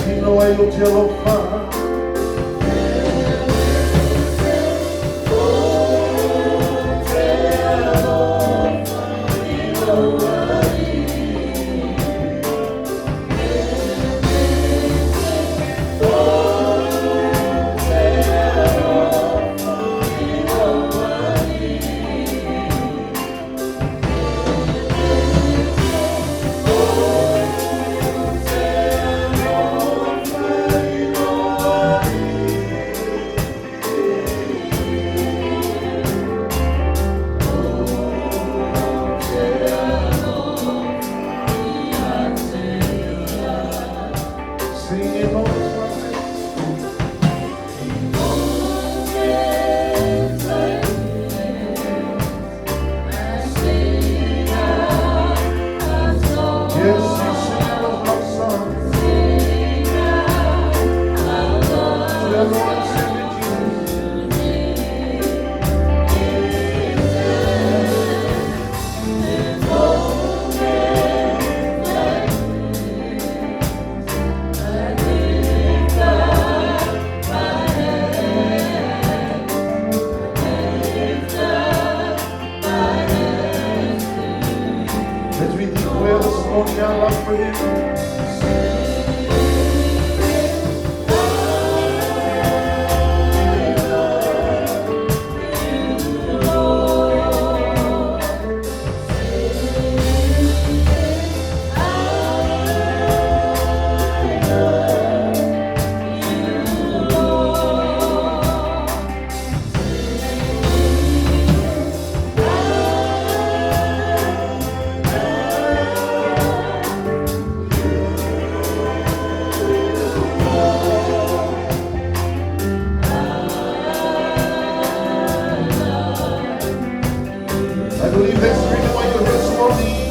Tino ay lo cielo fa. As we declare this morning our love for Him. I believe that's the reason why you're here this morning.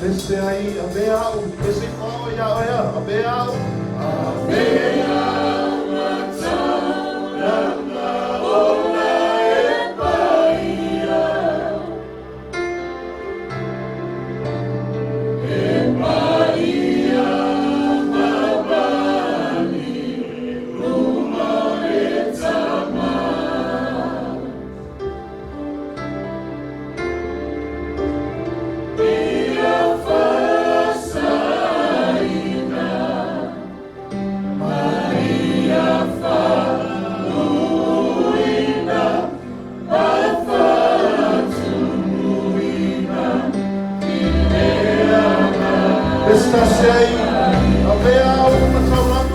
Ese ahí, a ver, ese como ya vea, a ver, estás ahí, a ver, uma salama.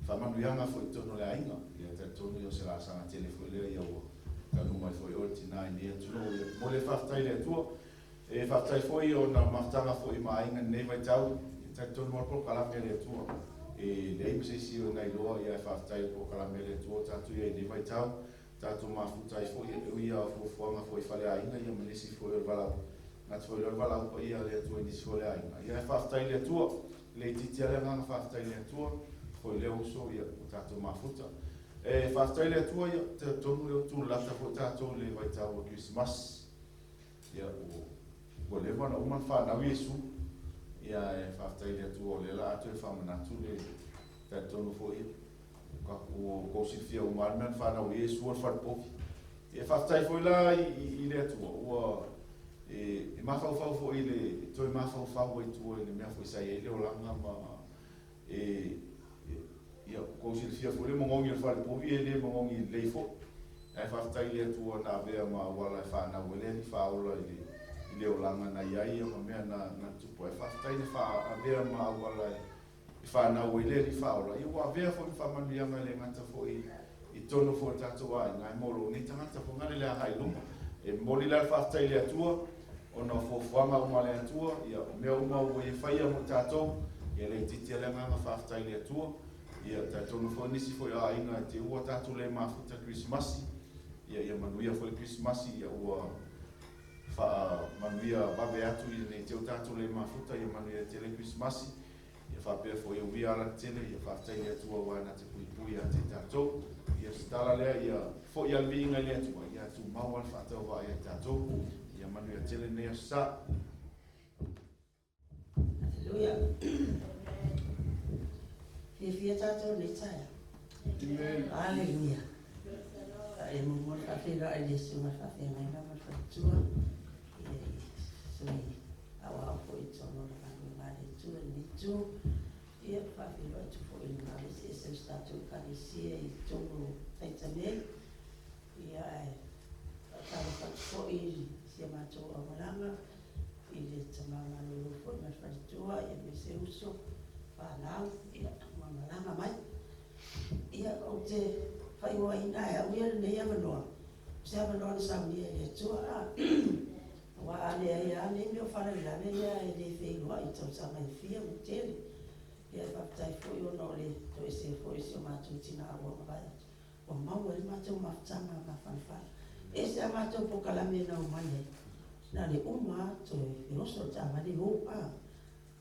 Whamanuianga fo i tono le ainga, ia te tono i o se la sanga tele fo lea ia ua. Tanu mai fo i o tina i nia tuno mo le whaftai le tua. E whaftai fo i o na mahtanga fo i mainga nei mai tau, i te tono mo po kalame le tua. E le imse si o ngai loa ia e whaftai po kalame le tua, tatu ia i nei mai tau, tatu mafutai fo i o ia fo fuanga fo i whale ainga, ia manisi fo i o walau. Nga tu fo i o walau po ia le tua i nisi fo le ainga. Ia e whaftai le tua, le titia le nganga whaftai le tua, ko le uso ia tato mafuta e whaftai le atua ia te tonu leo tu lata ko tato le vai tau o Christmas ia o le wana uman whanau Yesu ia e whaftai le atua o le la atu e whamanatu le te tonu fo ia o kosifia o marman whanau Yesu o whanpoki e whaftai fo la i le atua ua e mawhau fo i le toi mawhau i tua i le mea fo i sai e le o langa ma ia ko si fia fo le mongongi le fale povi e le mongongi le fo e whaftai le tua na vea ma wala e whana wele ni whaola i le olanga na iai ma mea na tupo e whaftai le wha vea ma wala i whana wele ni whaola i wa vea fo i whamanianga le ngata fo i tono fo tatoa i ngai moro ni tangata fo ngare le ahai lunga e moli la whaftai le atua o na fo fuanga uma le atua ia mea uma ua i whaia mo tatou ia le titia le nganga whaftai le atua ia tonu fo nisi fo ia inga te ua tatu le mafuta Christmas ia manuia fo Christmas ia ua fa manuia babe atu i nei teu tatu le mafuta ia manuia te le Christmas ia fa pe fo ia ui ala tele ia fa tai ia tua wana te pui a te tatu ia stala le ia fo ia vinga le tua ia tu maua fa tau va ia tatu ia manuia tele nei sa Hallelujah. Fia tātou le taia. Hallelujah. E mo whawhira e le sunga whawhira ngai ngā whawhitua. E sui awa au po i tono na kangu ngā tu ia whawhiwa tu po i ngare se se statu kalesia i tonu taitane ia tau whatu po i sia mātou a malanga i le tamanga lulu po i mawharitua ia me se uso whanau ia malanga mai ia o te whaiwa ina e auia nei amanoa se amanoa na saunia i atua a wa ale ai ane me o whara ilane ia e le whenua i tau sanga i fia mo tele ia e whaptai fo i ono le to e se fo i se o mātou tina awa mawai o mau e mātou mawhtanga ma whanwhana e se a mātou pokalame na o mai ai na le uma to e roso ta mani o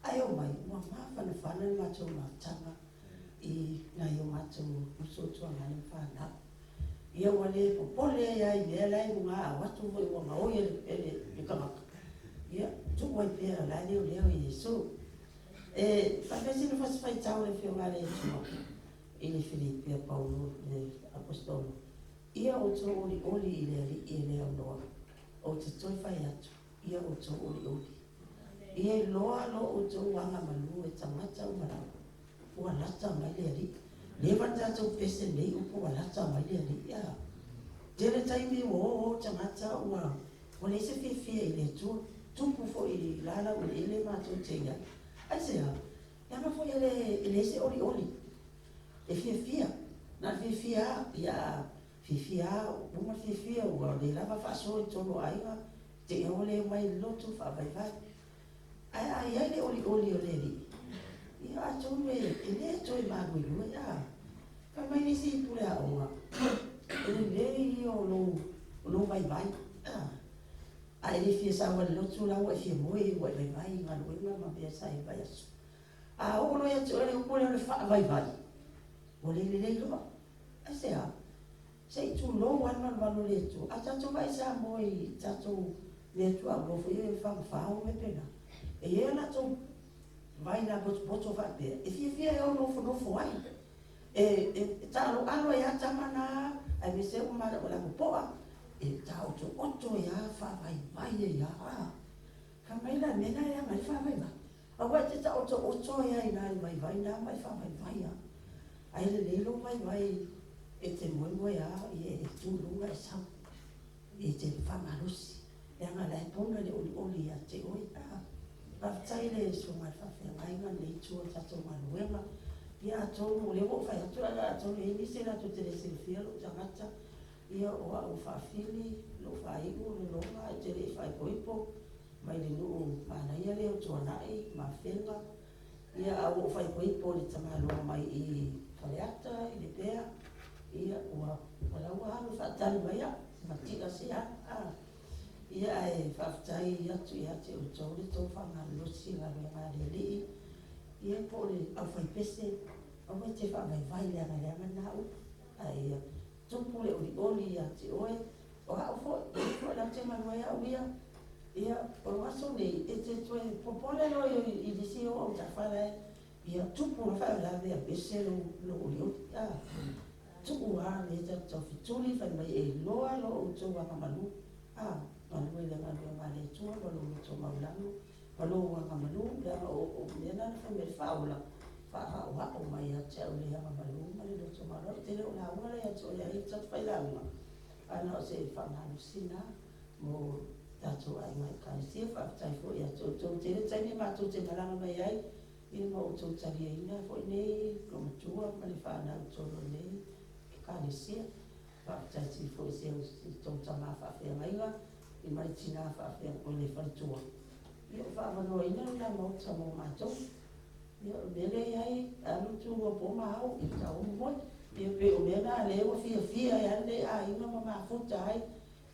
ai o mai mo ma whanwhana le mātou mawhtanga i na i o mātou uso tua ngani whana ia wale popole ia i mea lai mga awatu voi o ngao ele kamaka ia tuku ai pēra lai leo leo i Yesu whakasi no whaswhai tau le whio ngare e tuma i le Filipi a Paulo le apostolo ia o tō oli oli i le ali i le anoa o te toi whai atu ia o tō oli oli ia i loa lo o tō wanga malu e tangata o marau ua lata mai le ali lewa tātou pese nei upo wa lata mai le ali ia tere taimi o tangata ua o le se fia i le tupu fo i lala o le ele mātou tenga ai se a ia ma fo i le se oli oli e fia na fia ia fia uma fia ua le lava whaaso i tono aiga te e ole mai lotu whaavai ai le oli oli o le li ia atonu e le toi magui lua ia ka mai ni si pule a onga le i o lo vai a ele fia sa wa lo tu la wa fia moi wa vai nga lo ma bia sai vai asu a o lo ia tu le ko le fa vai o le lo a se a sei tu lo wan lo le tu a ta tu vai sa moi ta tu le tu a lo foi fa o me pena e ia na tu vai na boto vai pe e fia e o no fo ai e ta alo ia tamana ai me se uma la poa e ta otto ia fa vai ia ka mai la mena ia mai fa vai a wa te ta otto ia ina vai na mai fa vai ia ai le lo vai e te mo ia e tu lunga sa e te fa malusi e nga la pona le oli ia te oi tai le so mai fa mai nga le tu ta to manuela ia tonu le wo fai tu ala tonu e ni se la tu te le se fia lo tangata ia o fa fili lo fai o lo ma te le fai poipo mai le no ana ia le o nai ma fenga ia o fai poipo le tama lo mai i faleata i le pea ia o la wa lo fa tali mai ia ma tika se a ia e whaftai atu i ate o tōre tō whanga losi la renga le li ia po le au whai pese au mai te whanga vai leanga leanga nau ai tupu le oli ate oe o hao fo la te manua ia uia ia o waso nei e te toe popole lo i disi o ta whare ia tupu la whai la vea pese lo oli o tupu a le ta tawhituli whai mai e loa lo o tō wanga manu malu le ngale tua malu to maulano malu wa malu la o mena fa me faula fa o mai a te le ha malu to malu te le la wa le to ya i ta fa la ma ana se fa na sina mo ta to ai mai ka si fa ta fo ya to te le tani ma to te mala mai ai i mo to ta ri ina fo nei como tua ma le fa na to nei ka ni si fa ta si fo se to ta ma fa fe mai i mai tina whaafea o le wharitua. Ia o whaamano ina na mauta mo mātou. Ia o mele ai, anu tu o po mahau, i ta o moi. Ia pe o mena le o fia e ane a ina ma mafuta ai.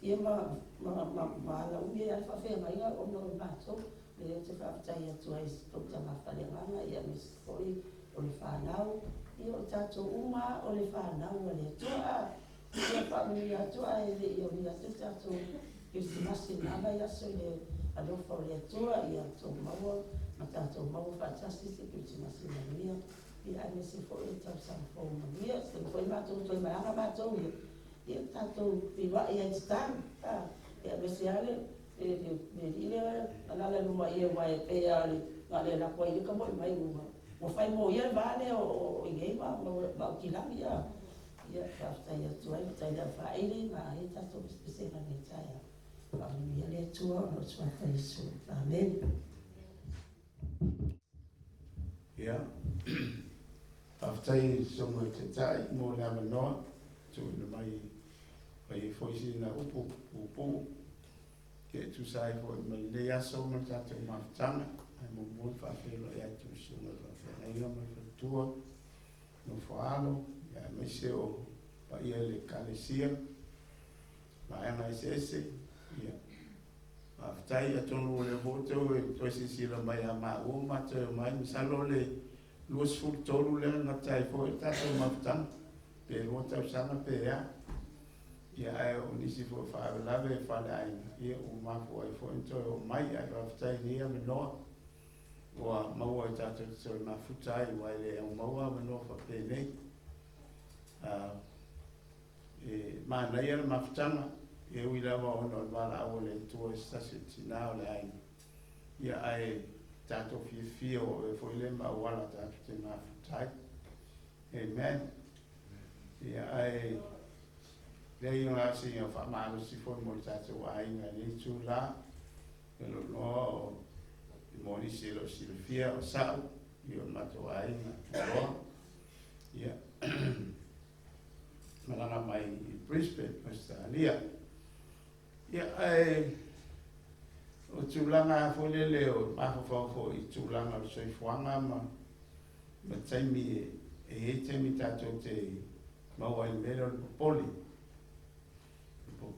Ia ma la umi e whaafea mai o no mātou. Le te whaafutai atu ai tauta mawhale nganga, ia mis foi o le whanau. Ia o tato uma o le whanau a le atua. Ia whaamini atua e le i o ni atu tato. Isi masi nana ia so le alofa o le atua ia tō maua ma tātou maua whaatasi se isi masi manuia ia ane se fo e tau sang fo manuia se fo i mātou toi maanga mātou ia tātou piwa ia i stāng ia mesi ale me rile alala numa ia mai e pea le la ko ile ka mo mai mo fai mo ia vale o ingai ma o kilang ia fa ia tuai tai da fa ile ma ita to se na ni tai pa mi le tua no sua fai su amen ya aftai songa te tai mo na no tu mai pai foi si na upo ke tu sai fo me le aso mo ta te ma tama mo mo fa fe lo ya tu so mo fa na yo mo tua no falo ya me se o pa ia le kalesia ma ana ese ya aftai a tonu le voto e to si la mai ama o ma te mai salo le los fu tolu le na tai fo ta te ma tama pe lo ta sana pe ya ai o nisi fo fa la ve fa la ia o ma fo ai fo into o mai ai aftai ni a no wa maua i tātou te sori mā futai wai le au maua mano wha pēnei. Mā nei ara mā futanga, e ui lawa ono al wala awa le tua stasi tina o le aina. Ia ai tātou fia o e fo ile mā wala tātou te mā futai. Amen. Ia ai le inga si o wha mālo si fo mo tātou aina le tu la, e lo noa o mori silo silfia o sau io matoai na ia malanga mai i Brisbane Australia ia ai o tulanga fo le leo ma fo i tulanga o soi fuanga ma taimi e taimi tato te maua i mero poli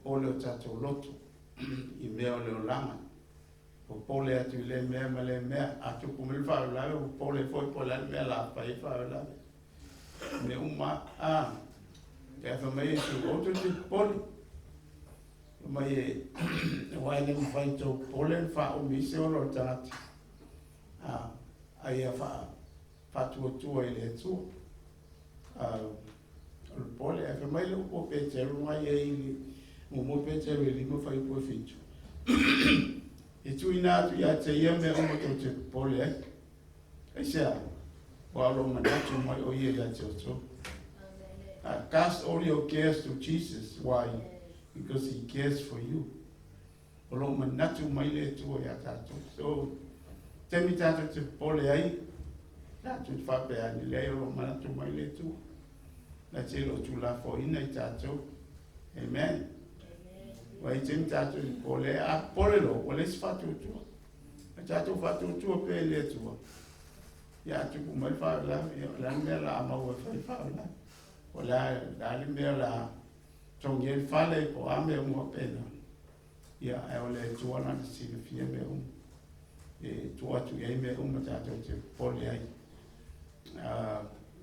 o tato loto i meo leo langa o pole atu le mea atu kumil fa la o pole foi pola me la pa i fa la me uma te fa mai su o tu pole mai wai le fai to pole fa o mi se o lo tanati ai fa tu ele tu o pole fa mai le o pe te ru mai e mo pe te ri mo fai po fitu e tu ina tu ia te ia me o to te pole e sia wa lo manatu mai o ia ia te oto cast all your cares to Jesus. Why? Because he cares for you. O lo manatu mai le tu ia tatu so te mi tatu te pole ai tatu fa pe ani le o manatu mai le tu la te lo tu la fo ina i tatu amen. Wai tem tato pole a pole lo pole sfatu tu tato fatu tu pe le tu ya tu mai fa la me la ma wa fa la wala la me la tonge fa le ko a me mo pena ya ai ole tu ona si le fie me e tu atu e me tato te pole ai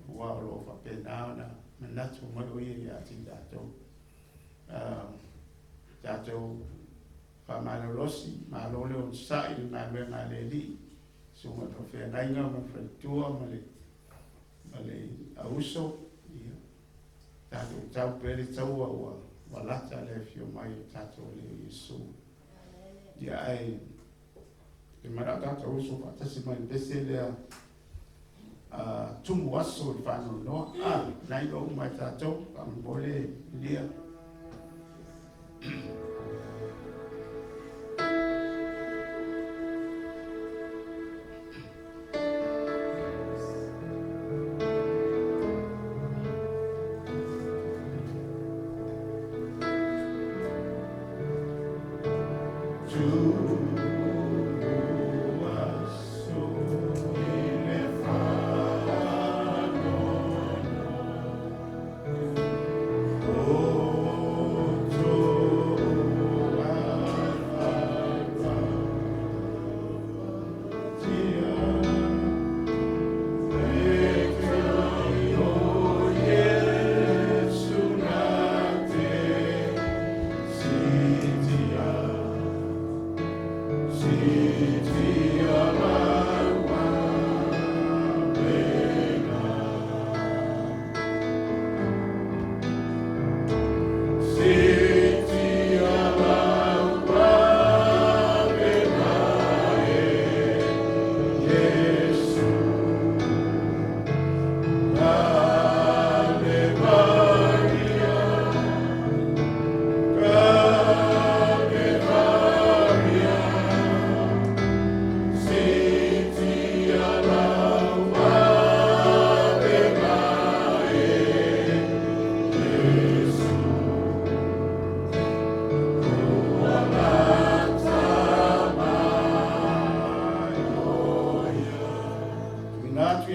wa lo fa pena na tu mai o ya ti tato tātou whamalolosi, malole o sai na me na le li, so ma to fe na inga ma fretua ma le auso, tātou tau pere tau wa lata le fio mai tātou le Yesu. Ia ai, e mara tātou uso patasi mai pese lea tumu aso i whanu noa, na inga umai tātou, pambole lia, Oh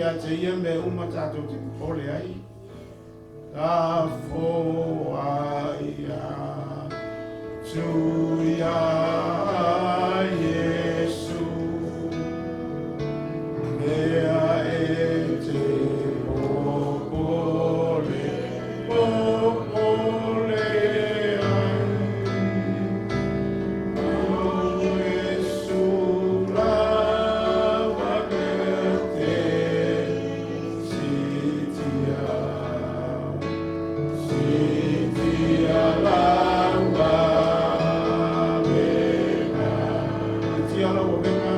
atu ia te ia me uma tātou te pole ai. Ka fo ai a tu ia Yesu. Mea e te popole ai. O Yesu lava te sitia lava vena. Sitia lava vena.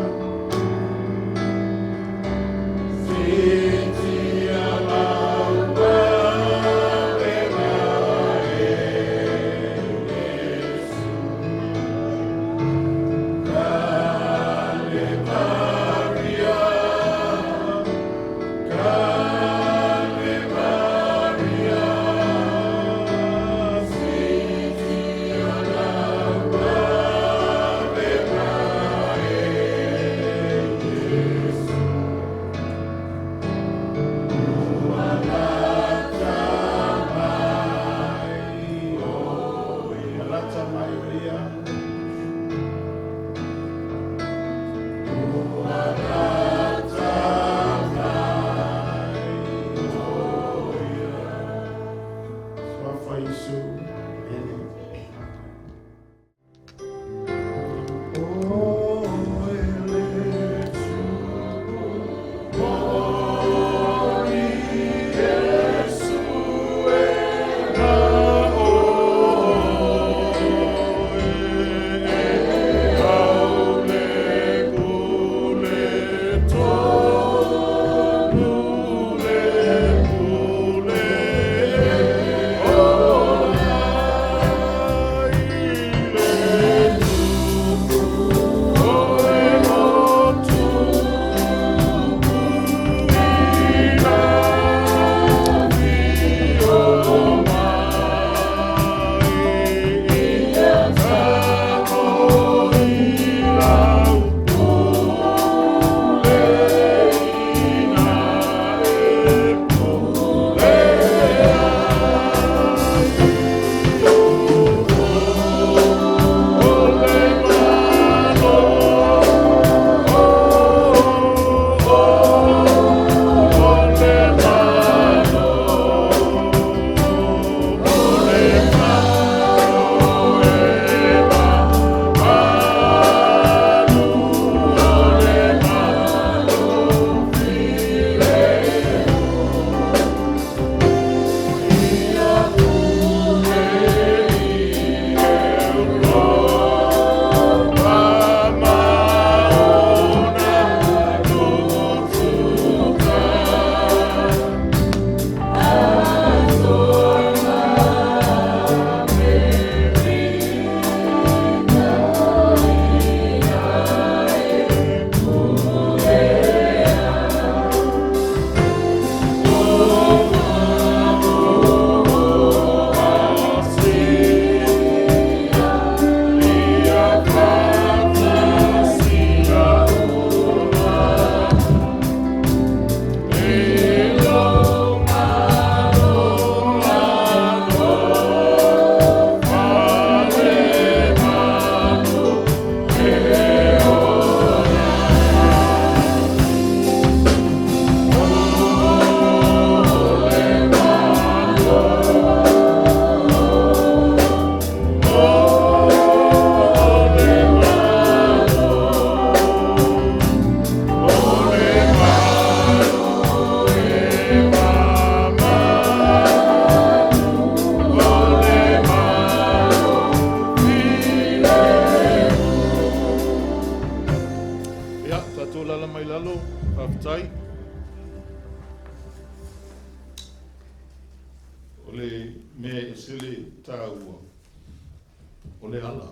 Ole ala.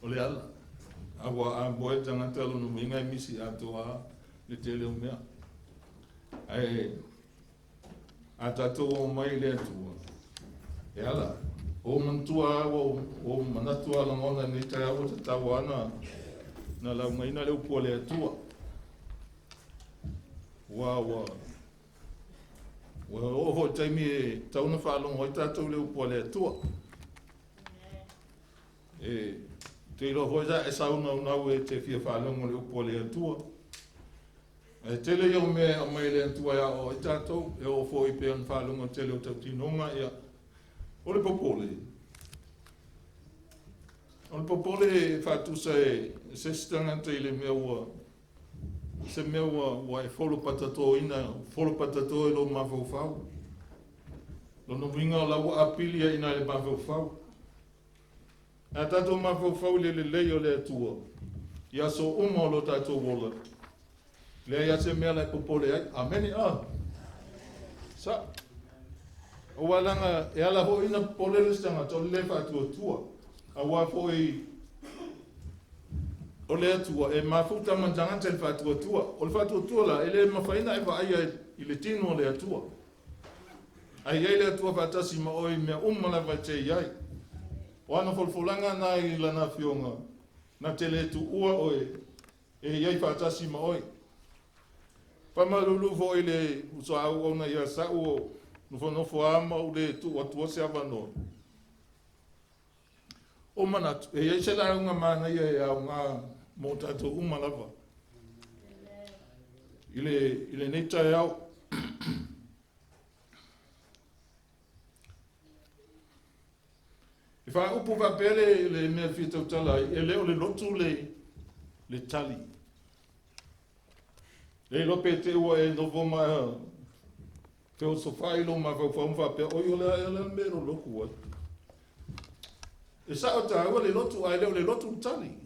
Ole ala. Awa a boe tanga telu no minga misi atoa le tele mea. Ai atato mai le tua. E ala. O mantua o manatua la ngona ni tai o te tawana na la ngai na le pole tua. Wa o ho taimi e tauna whaalongo i tātou leo pua le atua. E te ilo hoiza e sauna unau e te fia whaalongo leo pua le atua. E tele iau me a mai le atua ia o i tātou e o fo i pe an whaalongo tele o tau tinonga ia. O le popole. O le popole whātusa e sestanga te ile mea ua. Se mea ua e wholo patato ina, wholo patato e lo mawhau. Lono winga o lau apilia ina le mawhau. A tato mawhau le leo le atua. Ia so o lo tato wola. Le ia se mea le popole ai. Ameni Sa. O walanga e ala ho ina pole le stanga to le whatua tua. A wafo o le atua e mafuta manjanga te whatua tua. O le whatua tua la, e le mawhaina e whaia i le tino le atua. Ai le atua whatasi ma oi mea umala vai te iai. O ana folfolanga na i lana fionga. Na te le tu ua oi. E iai whatasi ma oi. Pamarulu fo i le uso au ona ia sa uo. Nufo ama u le tu atua se avano. O manatu, e iai se la unga mana ia e au ngā mō tātou umalawa. Ile neita e au. E wha upu whapere le mea whitau tala, e leo le lotu le tali. E lope te ua e novo mai te o sofai lo ma whau whapere, oi o le mero loku ai. E sa o ta ua le lotu ai leo le lotu tali.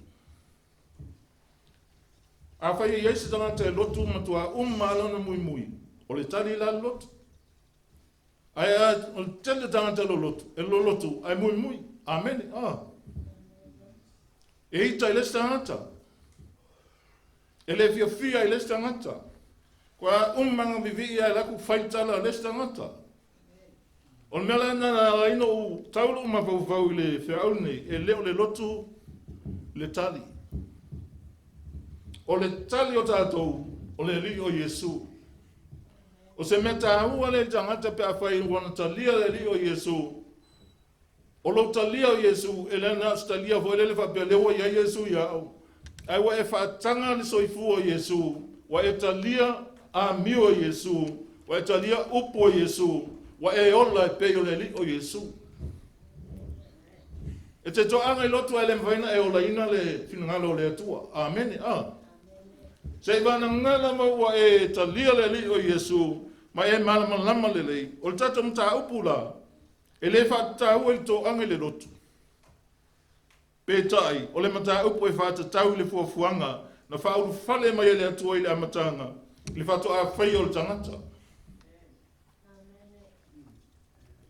A whai e eisi tanga te lotu matua malona mui. O le tali la lotu. Ai o le tele tanga te lo lotu. E lo lotu ai mui. Amen. E ita i les tangata. E le fia i les tangata. Kua manga vivi ai laku whaitala les tangata. O mela na ino u taulu ma vau le whiau nei. E leo le lotu le tali. O le tali o tātou, o le li o Yesu. O se meta hua le tangata pe a whai wana talia le li o Yesu. O lo talia o Yesu, e le na talia vo le whapea lewa ia Yesu iau. Ai wa e whaatanga ni soifu o Yesu, wa e talia a mi o Yesu, wa e talia upo o Yesu, wa e ola e peo le li o Yesu. E te toanga i lotu ele mwaina e ola ina le finangalo le atua. Amen. Se wana ngala maua e talia le li o Yesu, ma e malama lama le lei, o le tata mta upula, e le whata ua i tō anga le lotu. Pētai, o le mata upu e whata tau le fuafuanga, na whauru whale mai le atua i le amatanga, le whato a whai o le tangata.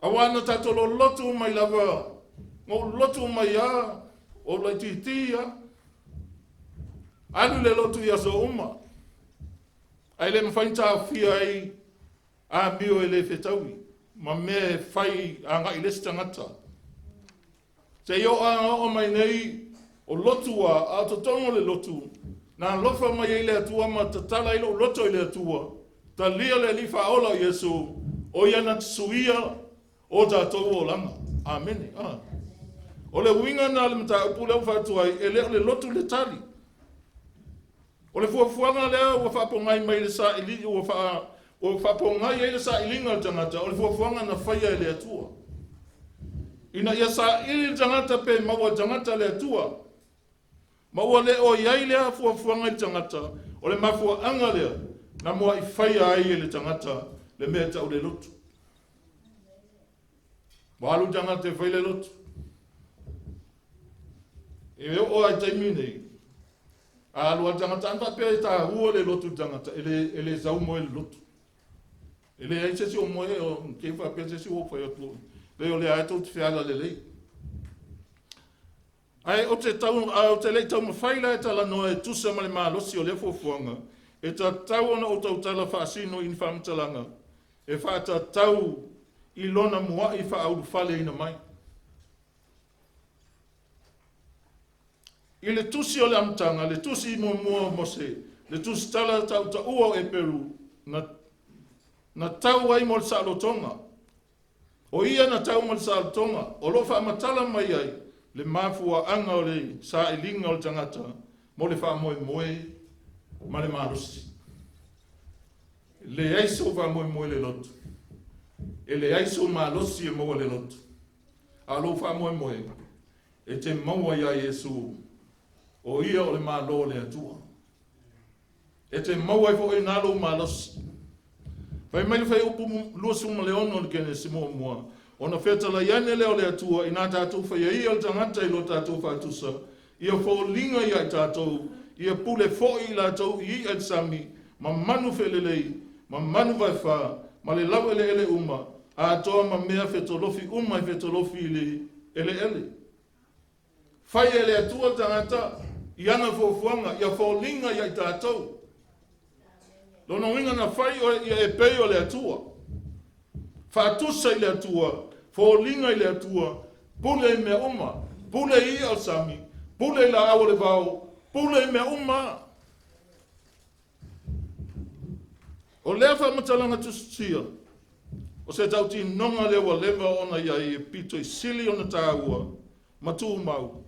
Awana tato lo lotu mai lava, ngō lotu mai a, o le titia, alu le lotu ia so uma. Ai le mwhainta fia ai a mio e le whetaui. Ma me whai a ngai le stangata. Te io a o mai nei o lotu a to tongo le lotu. Na lofa mai e le atua ma tatala ilo loto i le atua. Ta lia le li whaola o Yesu. O iana tsuia o tātou o langa. Amen. O le winga na le mta upule u whatuai e le lotu le tali. O le fuafuanga lea ua whapongai mai le sa ili ua whapongai e le sa ilinga o tangata. O le fuafuanga na whaia e le atua. Ina ia sa ili tangata pe maua tangata le atua. Maua le o iai lea fuafuanga i tangata. O le mafuanga lea na mua i whaia ai e le tangata le mea tau le lotu. Walu tangata e whai le lotu. E o ai taimine a lua tangata anpa pe ta hua le lotu tangata ele zaumo ele lotu ele ai se o moe o ke fa pe se o foi o le o le ai tot fiala le lei ai o te tau o te le tau mafaila e tala no e tusa male malosi o le fofuanga e ta tau ona o tau tala fa sino in fam talanga e fa ta tau i lona mua i fa au fale ina mai. I le tusi o le amtanga, le tusi mo mose, le tusi tala tau ta ua e Peru, na tau ai mo le salotonga. O ia na tau mo le salotonga, o lo whaamatala mai ai, le mafua anga o le sa ilinga o le tangata, mo le wha moe ma le marusi. Le aiso wha moe le lotu. E le aiso malusi e moa le lotu. A lo wha moe, e te maua ia Yesu, o ia o le malo le atua. E te maua i fo e nalo malusi. Fai mai fai upu lua suma le ono le kene si mua. Ona whetala iane leo le atua, i nā tātou whai ai al tangata i lo tātou whātusa. Ia fo linga i ai tātou, ia pule fo i lātou i ai sami, ma manu whelelei, ma manu vai whā, ma le lau ele uma, a toa ma mea whetolofi uma i whetolofi ele. Whai ele atua tangata, i ana fo fuanga, ia fo linga i ai tātou. Lona winga na whai ia e pei o le atua. Whātusa i le atua, fōlinga i le atua, pule i mea uma, pule i al sami, pule i la awa le vau, pule i mea uma. O lea whamatalanga tusia, o se tauti nonga lewa lewa ona ia i pito i sili ona tāua, matu mau,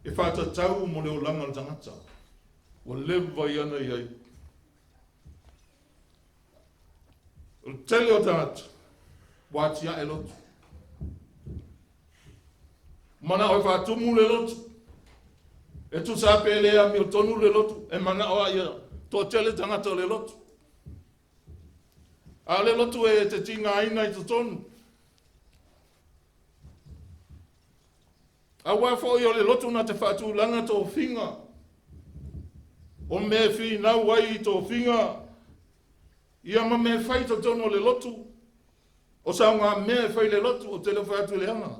e whāta tau mo leo langa le tangata, o lewa i ana iai. O tele o tangata, wātia e lotu. Mana o whātumu le lotu. E tu sape e lea mi o tonu le lotu. E mana o aia tō tele tangata le lotu. A le lotu e te tinga aina i te tonu. A wafo i o le lotu na te whātu langa tō whinga. O me whi nau wai tō whinga. Ia ma me whai tō tonu le lotu. O sa ngā mea whai le lotu o tele whātu le anga.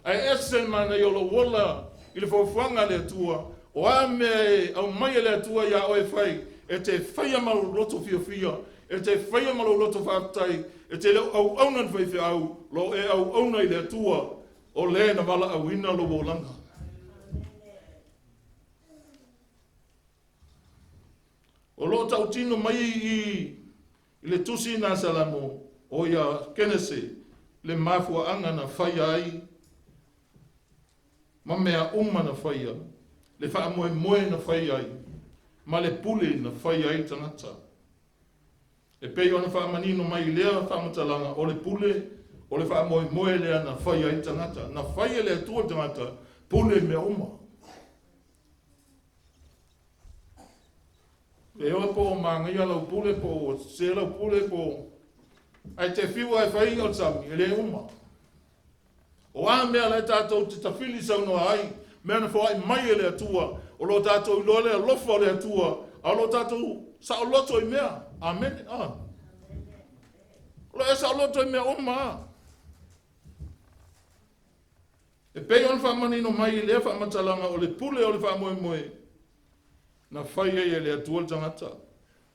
Ai esen mana i olo wola i le whawhanga le atua. O a mea au mai le atua ia oe whai. E te whai amaru loto fia. E te whai amaru loto whātai. E te leo au aunan whai au. Lo e au auna i le atua. O le na wala au ina lo wolanga. O lo tau tino mai i le tusi na salamo. O ia kenese le mafua anga na whai ai. Ma mea uma na whai ai. Le wha moe na whai ai. Ma le pule na whai ai tangata. E pei ona wha manino mai lea wha matalanga. O le pule, o le wha moe lea na whai ai tangata. Na whai ai lea tua tangata. Pule mea uma. E oa po mangai alau pule po. Se lau pule po. Ai te whiua e whai o tami, e le uma. O a mea le tātou te tawhili sau noa ai, mea na whai mai e le atua, o lo tātou i loa le alofa le atua, a lo tātou sa o loto i mea. Amen. Lo e sa o loto i mea uma. E pei on wha manino mai i le wha matalanga o le pule o le wha moe. Na whai e le atua le tangata.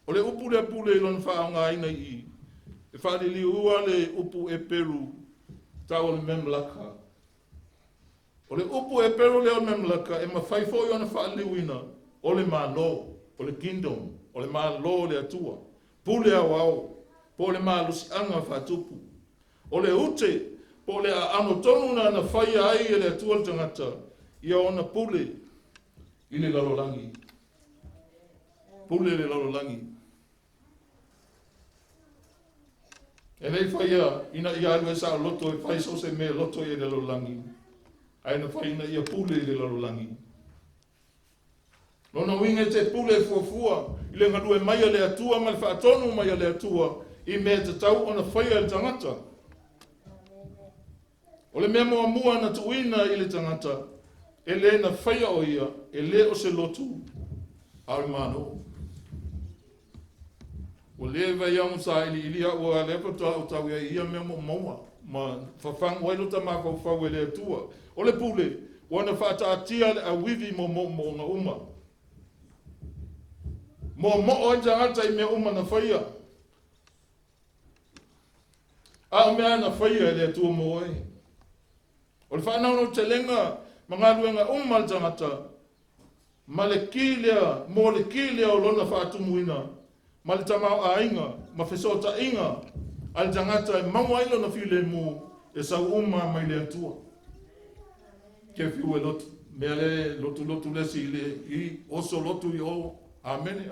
O le upu le pule i lon wha anga aina i. E whaare li ua le upu e Peru, tau le memlaka. O le upu e Peru le o memlaka, e ma whaifo i ona whaare li uina, o le malo, o le kingdom, o le malo le atua. Pule a wao, po le malusi anga whatupu. O le ute, po le ano tonu na whai ai e le atua le tangata, ia ona pule i le lalolangi. Pule le lalolangi. E nei whai ina i alu e sa loto e whai so se me loto e le lalolangi. Ai na whai ina ia pule i le lalolangi. Lona winga te pule fuafua, i le ngalue mai a le atua, ma le whaatonu mai a le atua, i mea te tau ona whai a le tangata. O le mea mua na tuina i le tangata, e le na whai o ia, e le o se lotu, al mano. O le vai ang sa ili o le pata o tau ia me moa ma fa wailu ta ma fa wele tua o le pule ona fa ta tia a wivi mo na uma mo o janga tai me uma na faia a me na faia le tua mo e o fa na no telenga manga luenga uma janga ta malekile o lona fa tu muina ma le tamau a inga, ma whesota inga, al tangata e mawailo na while mu e sau uma mai le atua. Ke whiu e lotu, mea le lotu le si le i oso lotu i o, amene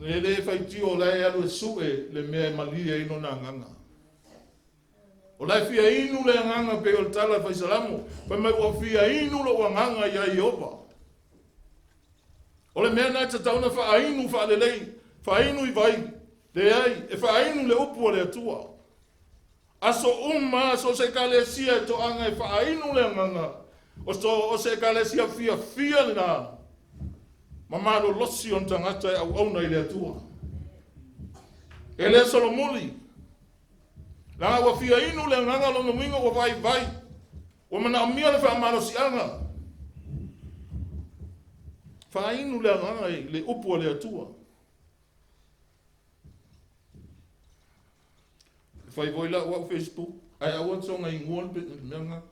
Le fai tio lai alu e sue le mea malia ino na nganga. O lai fia inu le nganga pe o tala fai salamu, pa mai o fia inu lo nganga ia i opa. O le mea nai tatauna fa inu fa le lei, fa inu i vai, le ai, e fa inu le upu o le atua. Aso so se kale sia e to anga e fa inu le nganga, o se kale sia fia le na. Mamalo losi on tangata au auna i le atua. E le Solomoli. Langa wa fia inu le nganga lo mingo wa vai. Wa mana amia le whaamaro si anga. Wha inu le nganga i le upu le atua. Whai voila wa Facebook. Ai awan songa i nguan pe nganga.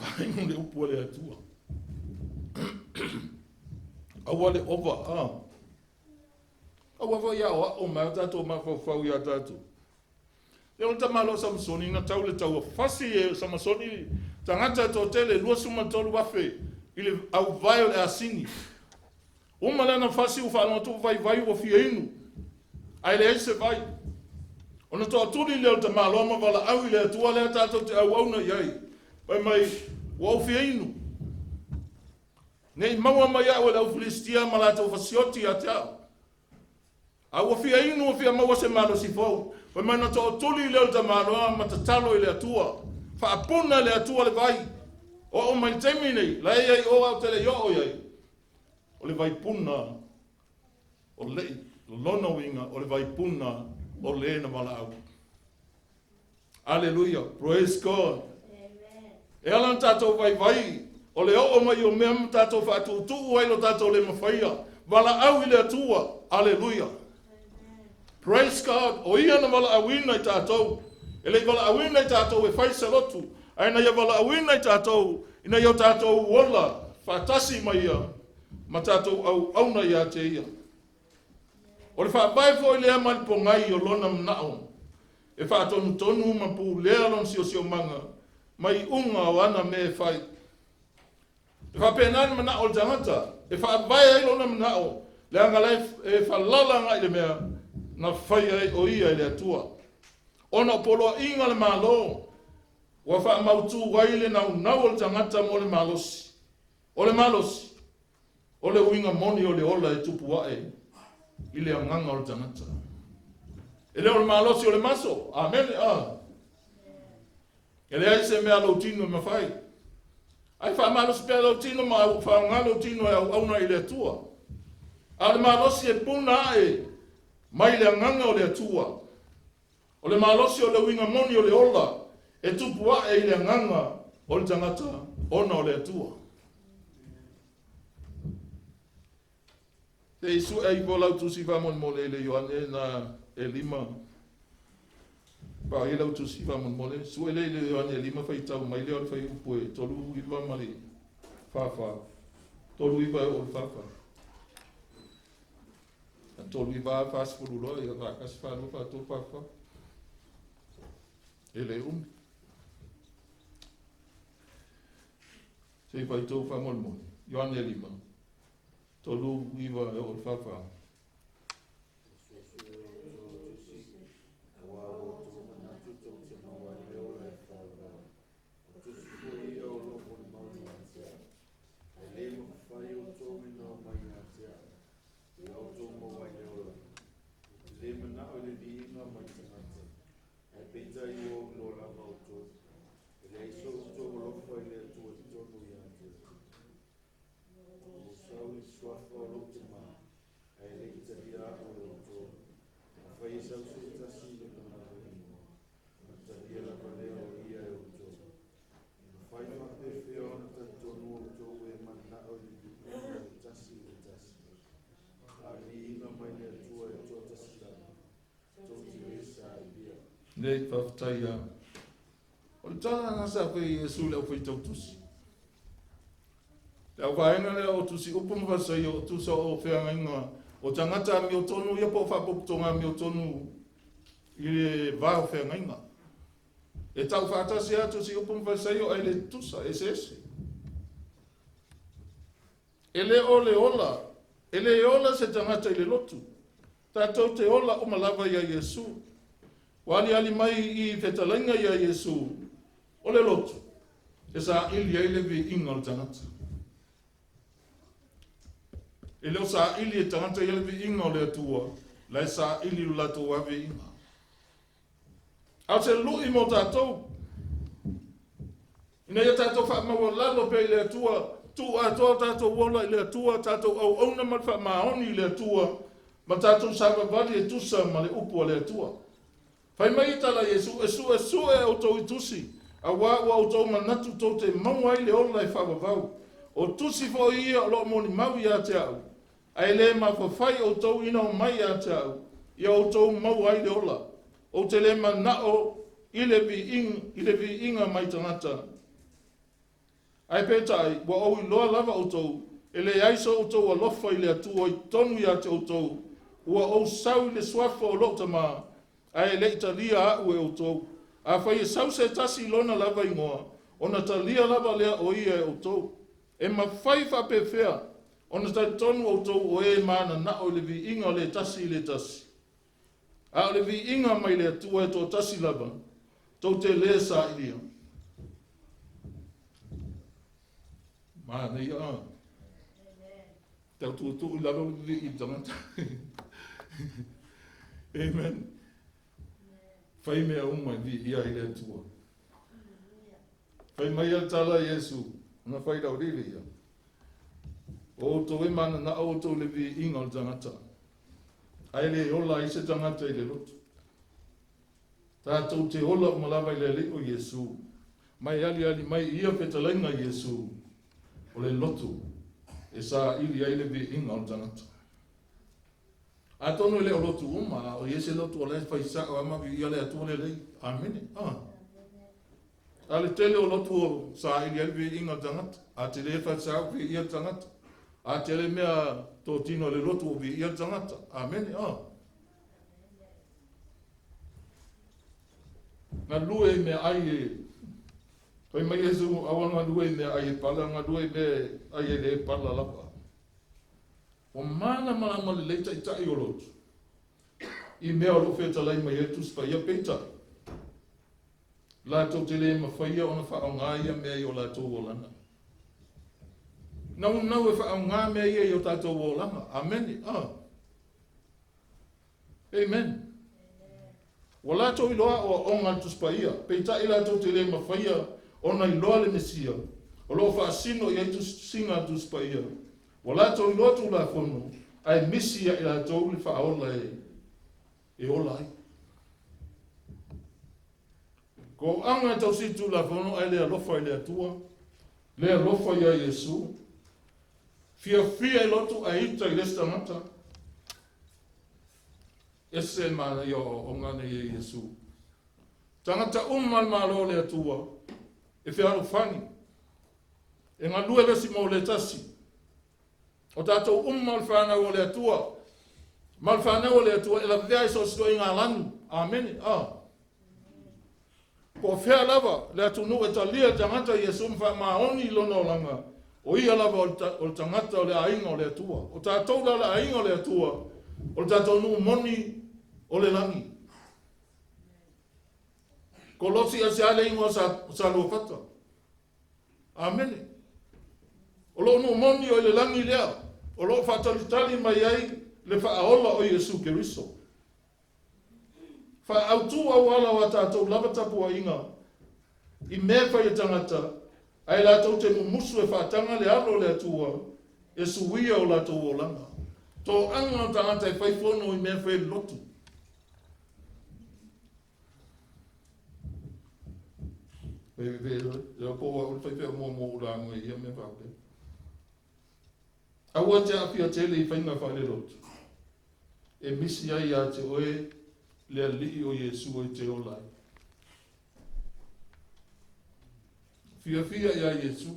Wha inu le upu le atua. Awale over Awa ya o ma tato ma fo ya tato. Le on tamalo Samsoni na tau le tau fasi e Samsoni tangata to tele lua suma tolu wafe ile au vai le asini. Uma la na fasi u fa no tu vai o fienu. Ai le se vai. Ona to tuli le tamalo ma vala au le tu le tato te au na yai. Mai o fienu. Nei maua mai au le Filistia malata o fasioti a tau. A o fia inu o fia maua se malo si fau. Wa mana to tuli le ta malo ma tatalo ile atua. Fa apuna le atua le vai. O mai temine la ia o au tele yo o ia. O le vai puna. O le lona winga o le vai puna o le na mala au. Hallelujah. Praise God. Amen. E alan tato vai. O le o mai o mea tato fa tu ai lo tato le mawhaia. Wala au ile atua. Hallelujah. Praise God. O ia na wala awina i tato. Ele wala awina i tato e whai salotu. Aina ia wala awina i tato. Ina ia tato wala. Fatasi mai ia. Ma tato au auna ia te ia. O le whabai fo i lea malipo ngai o lona mnao. E whaatonu tonu ma pu lea lon sio manga. Mai unga o ana me whai. E wha penan mana o tangata. E wha vai ai lona manao. Le anga lai e wha lala ngai le mea. Na whai ai o ia le atua. Ona polo inga le malo. Wa wha mautu waile na unau o tangata mo le malosi. O le malosi. O le uinga moni o le ola e tupu wae. I le anganga o le tangata. E le o le malosi o le maso. Amen. E le ai se mea lo tino ma whai. Ai fa malo spelo tino ma fa ngalo tino au na ile tua. Al malo si e puna e mai le nganga o le tua. O le malo si o le winga moni o le ola e tupua e ile nganga o le tangata ona o le tua. Te isu e vola tu si va mon mole le Yohane na e lima. Ba ia lau tu siva mon mole su ele le ane lima fai tau mai le fai upoe tolu i va mali fa tolu i va o fa tolu i va fas fulu lo ia va kas fa no fa to fa ele sei fai to fa mon mole io ane lima tolu i va o fa Nei whaftaia. O le tala nga sa whai e sule au whai tautusi. Te au whaenga lea o tusi upum wasai o tusa o whianga inga. O tangata mi o tonu, ia po whapokutonga mi o tonu i le vāo whianga inga. E tau whātasi atu si upum wasai o aile tusa, ese. Ele o le ola, ele ola se tangata i le lotu. Tātou te ola o malawa ia Yesu. Wali ali mai i whetalainga ia Yesu. O le lotu. E sa ili aile vi inga o tangata. E leo sa ili e tangata ia vi inga o le atua. Lai sa ili u lato wa vi inga. Au te lui mo tātou. Ina ia tātou wha maua lalo pe i le atua. Tu atoa tātou wola i le atua. Tātou au auna malwha maoni i le atua. Ma tātou sāwa wali e tusa ma le upu a le atua. Whai mai tala Yesu, e sue au tau i tusi. A wā ua au tau manatu tau te maua i le ola i whawawau. O tusi fo ia o lo moni mau i a te au. Ai le ma whawhai au tau ina o mai a te au. I au tau maua i le ola. O te le ma nao i le vi inga mai tangata. Ai pētai, wa au i loa lava au tau. E le aiso au tau a lofa i le atua i tonu i a te au tau. Ua au sau le swafa o lota maa, ai le italia au e o tau. A whai e sau se tasi lona lava i ngoa, ona talia lava lea o ia e o tau. E ma whai whape whea, ona tai tonu o tau o e mana na o le vi inga o le tasi i le tasi. A o le vi inga mai le atua e tō tasi lava, tau te lea sa ilia. Maa nei a. Tau tu i lalo le vi i tangata. Amen. Whai mea umai vi ia i le atua. Whai mai tala Yesu, na whai rau riri ia. O to e mana na o to le vi inga o tangata. Ai le ola i se tangata i le lotu. Tātou te ola o malawa i le li o Yesu. Mai ali mai ia petalainga Yesu. O le lotu. E sa ili ai le vi inga o tangata. A tono le o lotu uma, o iese lotu o le whaisa o ama vi ia le atua le lei. Amene. A le tele o lotu o sa ili ai vi inga o tangata. A te le whaisa o vi ia tangata. A te le mea tō tino le lotu o vi ia tangata. Amene. Ngā lue me ai e, pai mai Yesu awa ngā lue me ai e pala, ngā lue me ai e le pala lapa. O mana malama le leita i tai o lotu. I mea o wheta lai mai e tuspa ia peita. Lātou te le mawhaia o na whaau ngā ia mea i o lātou o lana. Nau e whaau ngā mea ia i o tātou o lana. Amen. Amen. Wa lātou i loa o ngā tuspa ia. Peita i lātou te le mawhaia o na i loa le mesia. O loa whaasino i aitu singa tuspa ia. Wa lātou i loa tu la whono. Ai misi i lātou li whaola e ola ai. Ko anga tau si tu la whono ai lea lofa i lea tua. Lea lofa i a Yesu. Fia i lotu a ita i lesta ngata. Ese mana i o ngane i Yesu. Tangata ummal malo lea tua. E whiaro whani. E ngā lue lesi mo le tasi. O tātou ummal whanau o le atua. Mal whanau o le atua, e la vea i so sto i ngā lanu. Amen. Ko whea lava, le atu nu e talia tangata i Yesu mwha maoni lona o langa. O ia lava o tangata o le ainga o le atua. O tātou la le ainga o le atua. O tātou nu moni o le langi. Ko losi a se ale ingoa sa lua pata. Amen. O lo nu moni o le langi lea. O lo whatalitali mai ai le whaaola o Yesu Keriso. Whaautu au ala wa tātou lava tapu a inga. I mea whai e tangata. Ai lātou te mumusu e whaatanga le alo le atua. E suia o lātou o langa. Tō anga tangata e whai whono i mea whai lotu. Ia koa o whai whai mua urango e ia mea whaupe. Aua te apia tele i whainga whai le lotu. E misi ai a te oe le alii o Yesu o te olai. Fia i a Yesu.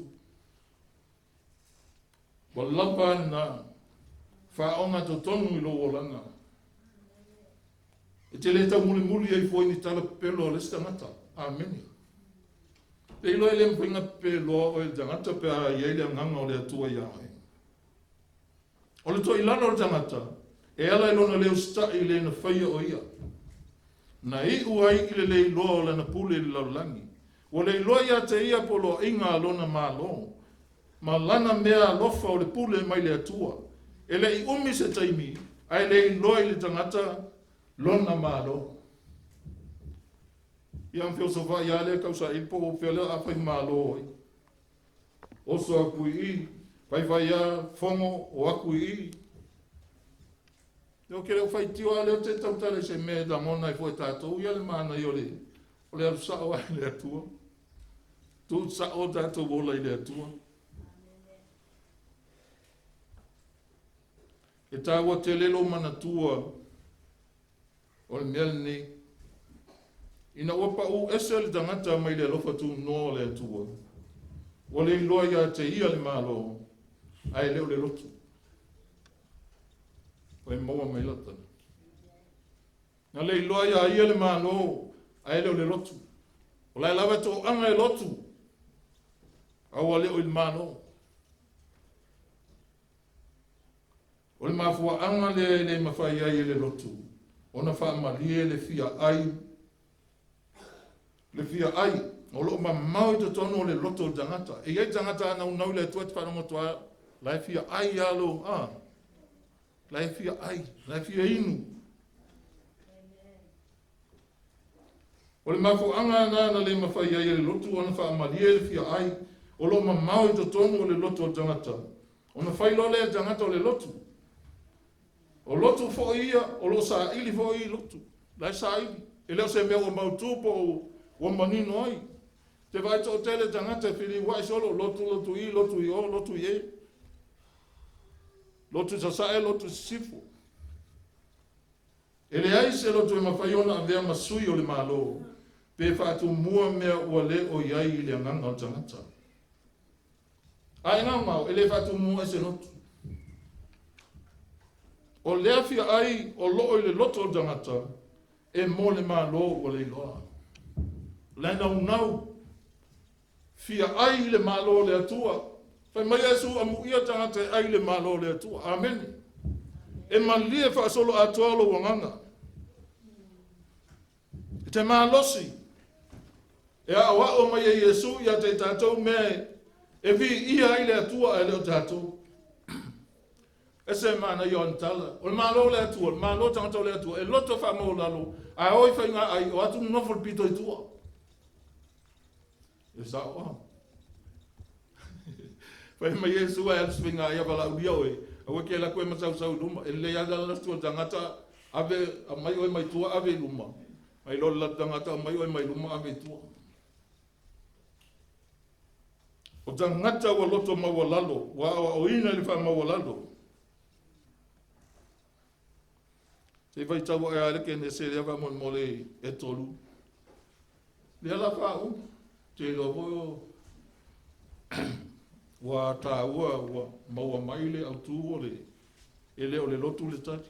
Wa lapa na whaonga to tonu I lo o langa. E te le tau muli ai fwoi ni tala pelo le stangata. Amen. Te ilo ele mwinga pelo o e tangata pe a iele nganga o le atua ia ai. O le to ilana o le tangata, e ala ilona leo sta I le na whaia o ia. Na I uai I le iloa o le na pule I laulangi. O le iloa ia te ia polo inga alona malo. Ma lana mea lofa o le pule mai le atua. E le I umi se taimi, ai le iloa I le tangata lona malo. Ia mwhio sofa ia le kausa ipo o whiale a whai malo. Oso aku I, whai ia whongo o aku I. Eo kere o whai tio a leo te tautale se me da mona I fwoi tātou. Ia le maana I o le arusa o ai le atua. Tu sa o tātou wola I le atua. E tāua te lelo mana tua o le mea nei. Ina wapa u ese le tangata mai le alofa tu no le atua. O le iloa ia te ia le malo. Ai leo le lotu. O e maua mai lata. Na le iloa ia le malo. Ai leo le lotu. O lai lawa to anga e lotu. Awa leo il malo. O le mafua anga le mawhai ai le lotu. O na wha malie le fia ai. Le fia ai. O lo ma mau te tono o le loto o tangata. E iei tangata ana unau le tuat whanongo toa. Lai fia ai alo. Lai fia ai. Lai fia inu. O le mafua anga na le mawhai ai le lotu. O na wha malie le fia ai. O lo ma mau te tono o le loto o tangata. O na whailo le tangata o le lotu. O lotu fo ia, o lo sa ili fo I lotu. Lai sa ili. E leo se mea o mautupo o manino ai. Te vai to tele tangata whiri wai solo, lotu I, lotu I o, lotu I e. Lotu sa sae, lotu sifu. E le ai se lotu e mawhaiona a vea masui o le malo. Pe whaatu mua mea ua le o iai I le anganga o tangata. Ai ngā mau, e le whaatu mua e se lotu. O lea fia ai o loo I le loto o tangata e mo le malo o le iloa. Le nau fia ai le malo le atua. Whai mai esu amu ia tangata ai le malo le atua. Amen. E malie wha solo atua lo wanganga. E te malosi. E awa o mai e Yesu ia te tātou me e vi ia ai le atua e leo tātou. Ese mana yo antala. O malo le atua, malo tangata le atua. E loto wha mo lalo. A oi whainga ai o atu nofol pito I tua. E sa oa. Whai mai Yesu ai atu swinga ai avala uria oe. Awe ke la koe masau sau luma. E le ada la stua tangata ave mai oe mai tua ave luma. Mai lo la tangata mai oe mai luma ave tua. O tangata wa loto mawalalo. Wa o ina le wha mawalalo. Se vai tau e areke ne se rewa mon mole e tolu. Le ala whau, te lovo wa tā ua wa maua maile au tū o le e leo le lotu le tati.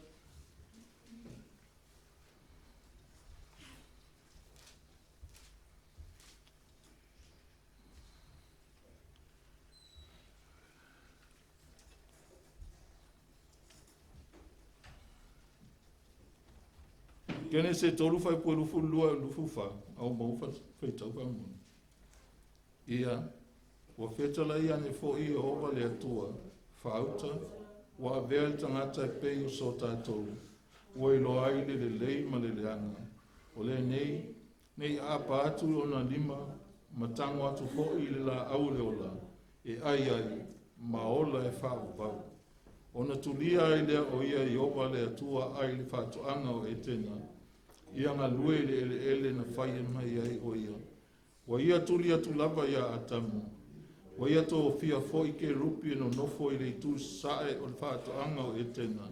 Kene se tolu fai pua lufu lua lufu fa, au mau fai tau fa munu. Ia, wa fetala ia ne fo I ova le atua, fa auta, wa avea le tangata e pei o so tātou, wa ilo aile le lei ma le leanga. O le nei apa atu o na lima, matango atu fo I le la au le ola, e ai, ma ola e fa vau. O na tulia ai lea o ia I ova le atua ai le whātuanga o e tena. Ia ngā lue le ele na whaia mai ai o ia. Wa ia tuli atu lava ia atamu. Wa ia tō fia fo I ke rupi no nofo I le tu sae o le whātuanga o e tena.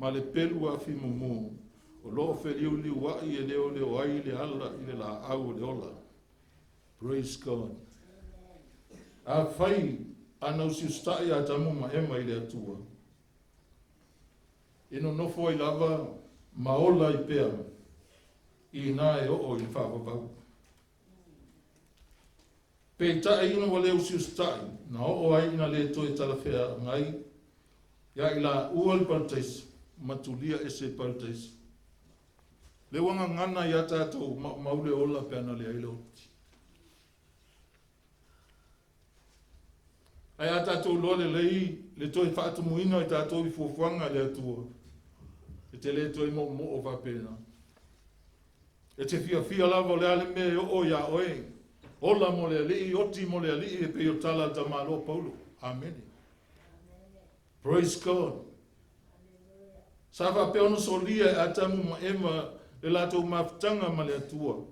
Ma le pelu a fi mumu. O loo whiriu liu wai e leo ai le ala I le la au le ola. Praise God. A whai ana usi stai a tamu ma ema i le atua. Ino nofo i lava maola i pea i nā e o i whāwawau. Pei tae ino wale usi stai na o ai ina le toi talawhea ngai ia i la ual paltais matulia e se paltais. Le wanga ngana ia tātou maule ola peana le aile oti. Ai a tātou loa le lei le toi whaatu muina i tātou i fuafuanga le atua. E te le toi mo o whapena. E te fia lava le ale me o ia oe. Ola mo le alii, oti mo le alii e pe o tala ta malo Paulo. Amen. Praise God. Sa whape ono solia e atamu ma ema le lato mafutanga ma le atua.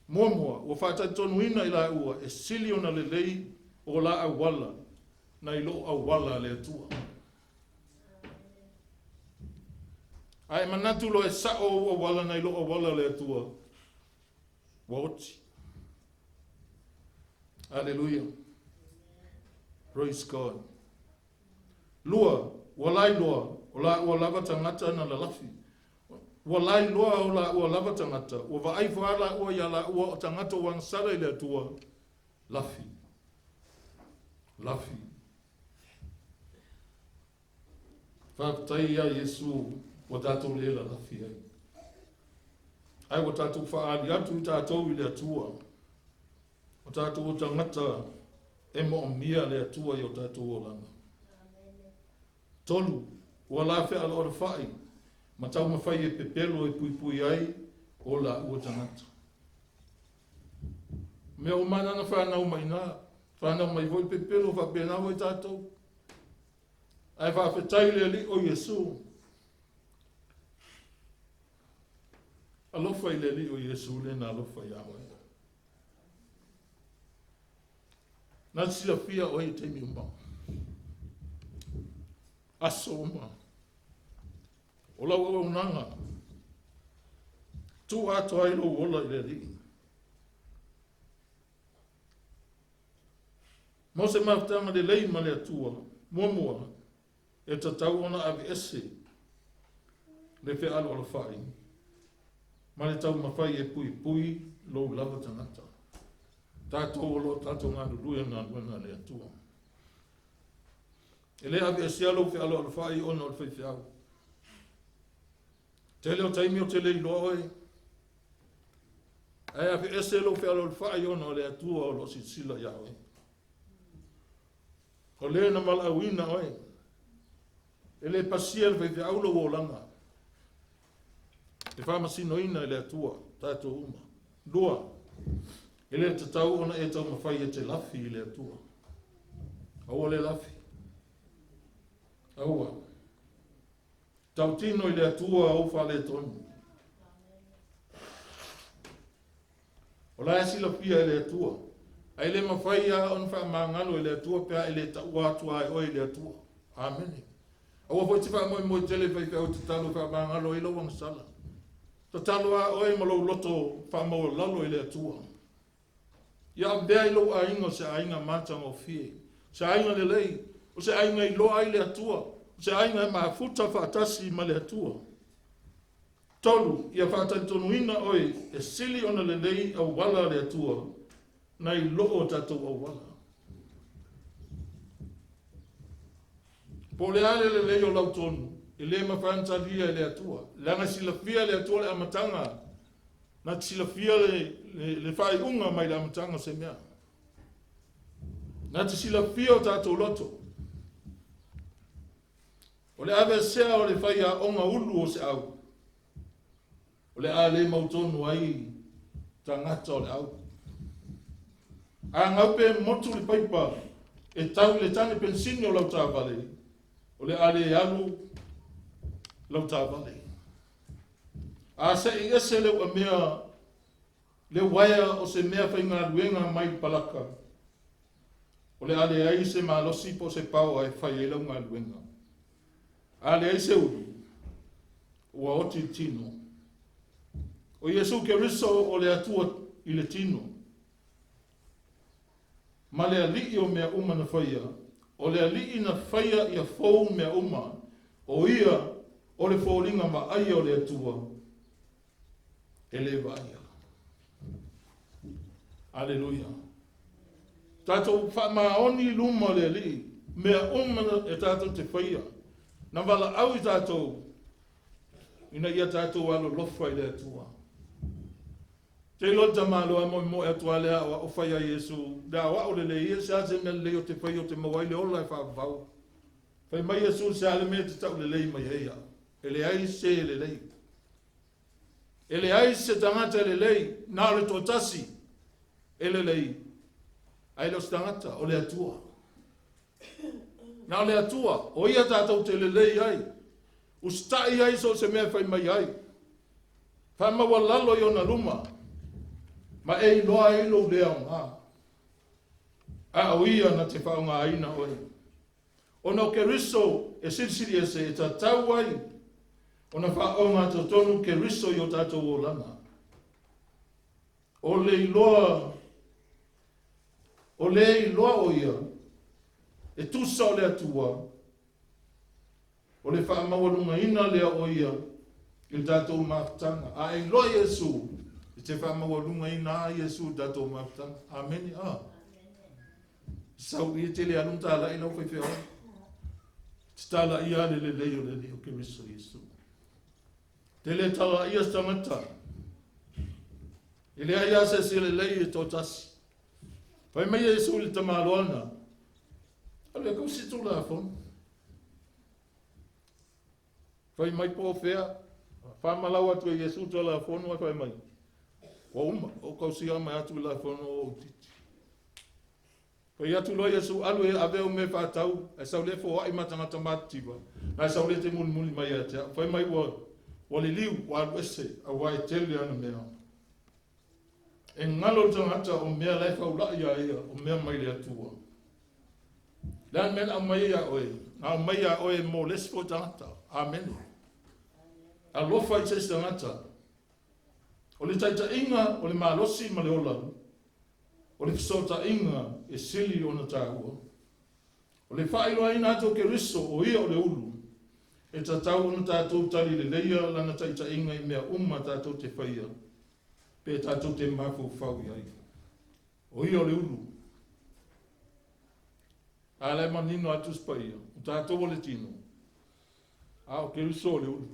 Mua, o whata tonu ina i la ua, e sili ona le lei o la awala, na i lo awala le atua. Ai manatu lo e sao o awala na i lo awala le atua. Waoti. Hallelujah. Praise God. Lua, walai loa, o lava tangata na la lafi. Walai loa o lava tangata. O vaai whaala o ia la ua tangata wang sara i le atua. Lafi. Lafi. Whaktai ia Yesu o tātou le la lafi ai. Ai o tātou whaali atu i tātou i le atua. O tātou o tangata e mo o mia le atua i o tātou o lana. Tolu, o la whea ala ora whai. Ma tau ma whai e pepelo e pui ai o la ua tangata. Me o mana na whanau mai nā. Whanau mai voi pepelo wha penau e tātou. Ai whawhetai le li o Yesu. Alofa i le li o Yesu le na alofa i awa. Nā sila fia o e te mi umau. Aso uma. O lau o unanga. Tu ato ai lo ola i le li. Mo se maftanga de lei ma le atua. Mua. E tatau ona avi ese. Le fe alo ala whai. Ma le tau mawhai e pui lo lava tangata. Tātou lo tātou ngā rurua ngā ruenga le atua. E le avi ese alo fe alo ala whai ona o le whaiwhiau. Te leo taimi o te lei loa oi. Ai avi ese alo fe alo ala whai ona o le atua o lo sila ia oi. O le na mala awina oi. E le pasia le whaiwhiau lo o langa. E whamasino ina e le atua, tātou uma. Dua, e le tatau ona e tau mawhai e te lafi i le atua. Aua le lafi. Aua. Tau tino i le atua au wha le tonu. O la esi la pia i le atua. Ai le mawhai a on wha maangalo i le atua pia i le taua atua i oi le atua. Amen. Aua fo te wha moi tele whai au te talo wha maangalo i lo wang sala. Ta talo a oi malo loto wha mau lalo i le atua. Ia bea i lo a ingo se a inga matang o fie. Se a inga le lei. O se a inga i lo ai le atua. O se a inga ma futa wha atasi ma le atua. Tolu, ia wha tonu ina oi e sili ona le lei au wala le atua. Na i loo tatou au wala. Po le ale le lei o lau tonu. E le mawhantalia le atua. Langa silafia le atua le amatanga. Na silafia le whai unga mai le amatanga se mea. Na te silafia o tātou loto. O le ave sea o le whai a onga ulu o se au. O le a le mautonu ai tangata o le au. A ngaupe motu le paipa e tau le tane pensini o lau tāwale. O le a le alu lau tāwale. A se i ese leu a mea le waia o se mea whainga ruenga mai palaka. O le ale ai se malosi po se pao ai whai e lau ngā ruenga. Ale ai se uru. Ua oti tino. O Yesu ke riso o le atua i le tino. ma le ali o mea uma na whaia, o le ali na whaia ia fou mea uma, o ia o le fōringa ma ai o le atua, e le vaia. Aleluia. Tātou whamaoni luma le ali, mea uma e tātou te whaia, na wala au I tātou, ina ia tātou alo lofa I le atua. Te lota malo mo e atua lea o whaia Yesu, da wa o le le ia sa se me leo te whaia o te mawai le ola e whaavau. Whai mai Yesu sa le me te tau le lei mai heia, e le ai se le lei. E le ai se tangata le lei, na le totasi, e le lei. Ai lo tangata o le atua. Na le atua, o ia tātou te le lei ai. Ustai ai so se mea whai mai ai. Whai mawa lalo I ona luma. Ma e loa e lo lea ngā. A o ia na te whaunga aina oi. Ono ke riso e sirisiri e se e ta tau ai. Ona whaunga to tonu ke riso I o tātou o lana. O le iloa o ia. E tusa o le atua. O le whaamawalunga ina lea o ia. I tātou maftanga. A e loa Yesu. I te whaamawalunga ina a Yesu tātou maftanga. Amen. Sau I te le anun tāla I lau whaiwhea. Te tāla I ale le leo le leo ke riso Yesu. Te le tala I astamata. I le aia se le leo I tō tasi. Whai mai Yesu le tamaloana. Ale kau situ la fon. Whai mai po whea. Whamalau atu e Yesu to la fon wa whai mai. O kau sia mai atu la fon o titi. Whai atu loa Yesu alu e aveo me whatau. E sau le fo ai matangata matiwa. Na sau le te muli mai atea. Whai mai wa le liu wa alu ese. A wai tele ana mea. E ngalo tangata o mea lai whaulai a ea. O mea mai le atua. Lan men au mai a oe. Au mai a oe mo lesfo tangata. Amen. A lofa I se tangata. O le taita inga, o le malosi ma le ola. O le fisota inga e sili o na tāua. O le whaeloa ina ato ke riso o ia o le ulu. E tatau na tātou tali le leia lana taita inga I mea tātou te whaia. Pe tātou te mafu whau I ai. O ia o le ulu. A lai manino atu spaia. O tātou o le tino. A o ke riso o le ulu.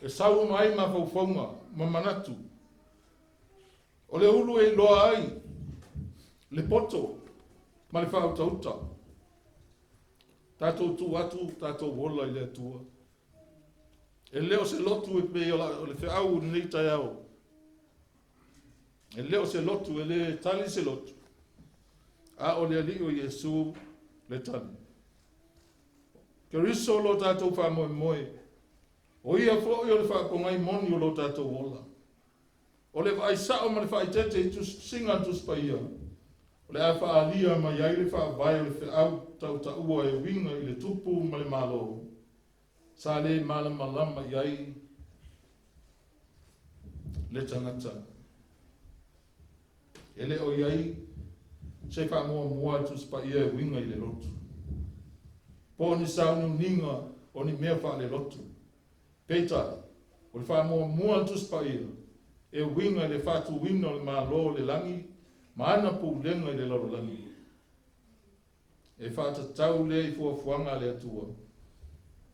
E sau mai ma whauwhaunga, ma manatu. O le ulu e loa ai. Le poto. Ma le whau tauta. Tātou tu atu, tātou wola I le atua. E leo se lotu e pe o le whiau nei tai au. E leo se lotu, e le tali se lotu. A o le ali o Yesu le tali. Ke riso lo tātou wha moe moe. O ia fo o le wha kongai moni o lo tātou wola. O le wha sao ma le wha tete I tu singa tu spaia. O le a wha alia ma iai le wha vai o le whiau tau ta ua e winga I le tupu ma le malo. Sa le malama iai le tangata. Ele o iai se wha mua tu spaia e winga I le lotu. Po ni saunu ninga o ni mea wha le lotu. Peita, o le wha mua tu spaia e winga le wha tu winga le malo le langi ma ana pu lenga I le loro langi. E wha ta tau le I fuafuanga le atua.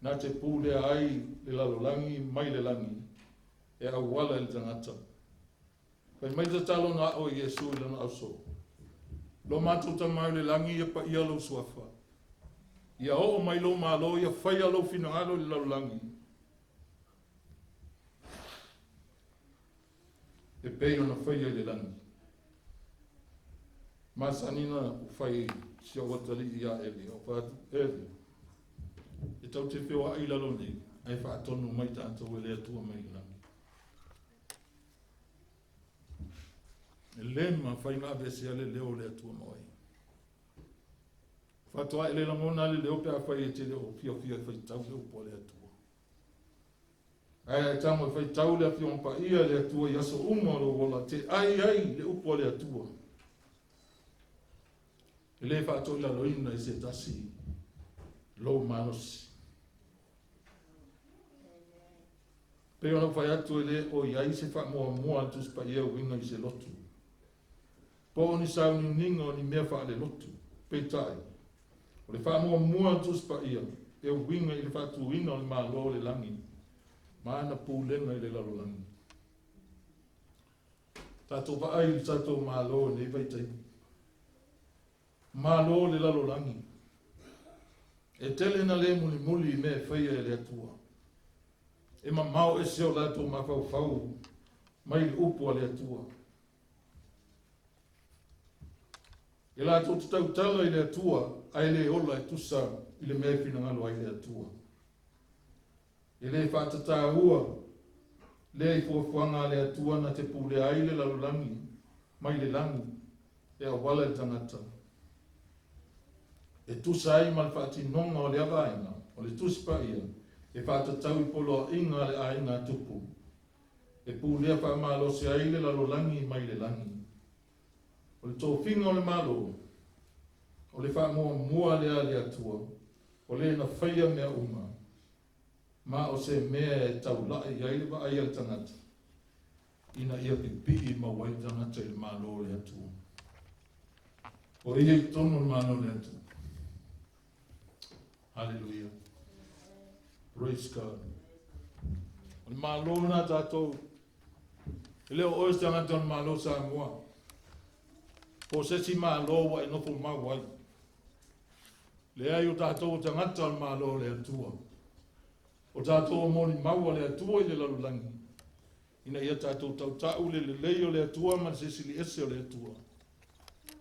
Na te pu le ai le loro langi mai le langi. E au wala le tangata. Pai mai ta talo na o Yesu le na aso. Lo matu ta mai le langi e pa ia lo suafa. Ia o mai lo malo ia whaia lo finangalo le loro langi. E pei ona whaia le langi. Masanina u whai sia watali ia ele. O whatu ele. E tau te whiwa ai lalo nei. Ai whaatonu mai tātou e lea tua mai langi. E lema whai ngā bese ale leo lea tua mai. Whatua ele langona ale leo pia whai e te leo pia whai tau leo po lea tua. Ai tamo fai tau le fion pa ia le tua ia so uma lo wola te ai le upo le tua. E le whātou ila loina I se tasi lou manosi. Pe ona whai atu e le o iai se wha mua atu spa ia winga I se lotu. Po oni sau ni ninga o ni mea wha le lotu. Pe tai. O le wha mua atu spa ia. E winga I le whātu winga o le maa lo le langi. Mana pūlenga I le lalo langi. Tātou wa ai I tātou maa lo nei vai tai. Maa lo le lalo langi. E tele na le muli muli me whaia e le atua. E mau e seo lātou ma whau whau. Mai le upu a le atua. E lātou te tau tala I le atua. Ai le ola e tusa I le mea whina ngalo ai le atua. E le whātata ua. Le I fuafuanga le atua na te pule ai le lalulangi. Mai le langi. E a wala e tangata. E tusa ai mal whaati nonga o le avaina. O le tuspa ia. E whātatau I polo inga le ainga tupu. E pūlea wha malo se ai le lalulangi mai le langi. O le tō whinga o le malo. O le wha mua lea le atua. O le na whaia mea uma. Ma o se mea e tau lai ai le wa ai al tangata. Ina ia pipi ma wai tangata I le malo le atua. O ia I tono le malo le atua. Hallelujah. Praise God. O le malo na tātou. E leo oes tangata o le malo sa mua. Po se si malo wa e nofo mawai. Le ai o tātou tangata o le malo le atua. O tātou moni maua le atua I le lalulangi. Ina ia tātou tau tau le leo le atua ma se sili ese o le atua.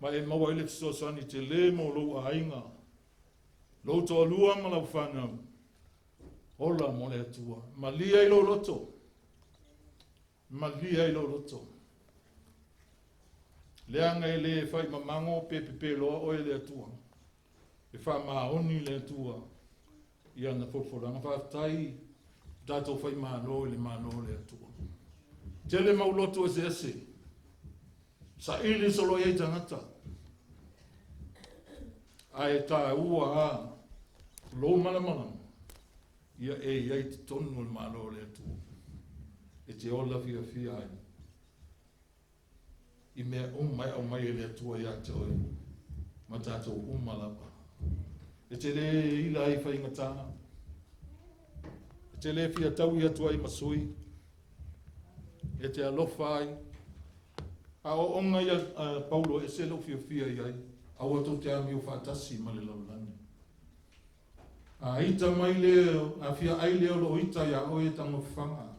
Ma e maua ile tisosani te le mo lou a inga. Lou toa lua ma lau whanau. Ola mo le atua. Ma lia I lo loto. Ma lia I lo loto. Leanga I le whai mamango pepe loa o le atua. E wha maoni le atua. Ia na whoranga whaftai. Tātou whai mano le le atua. Tele mauloto e se ese. Sa ili solo iei tangata. Ai tā ua a. Lo mana mana. Ia e iei te tonu le mano le atua. E te ola fia ai. I mea mai au mai le atua ia te oi. Ma tātou umalapa. E te le ila I whaingatanga. E te le fia tau I atua I masui. E te alofa ai. A o onga ia Paulo e se lo fia iai. A o tau te ami o whatasi ma le laulani. A ita mai leo, a fia ai leo lo ita ia o e tango whanga.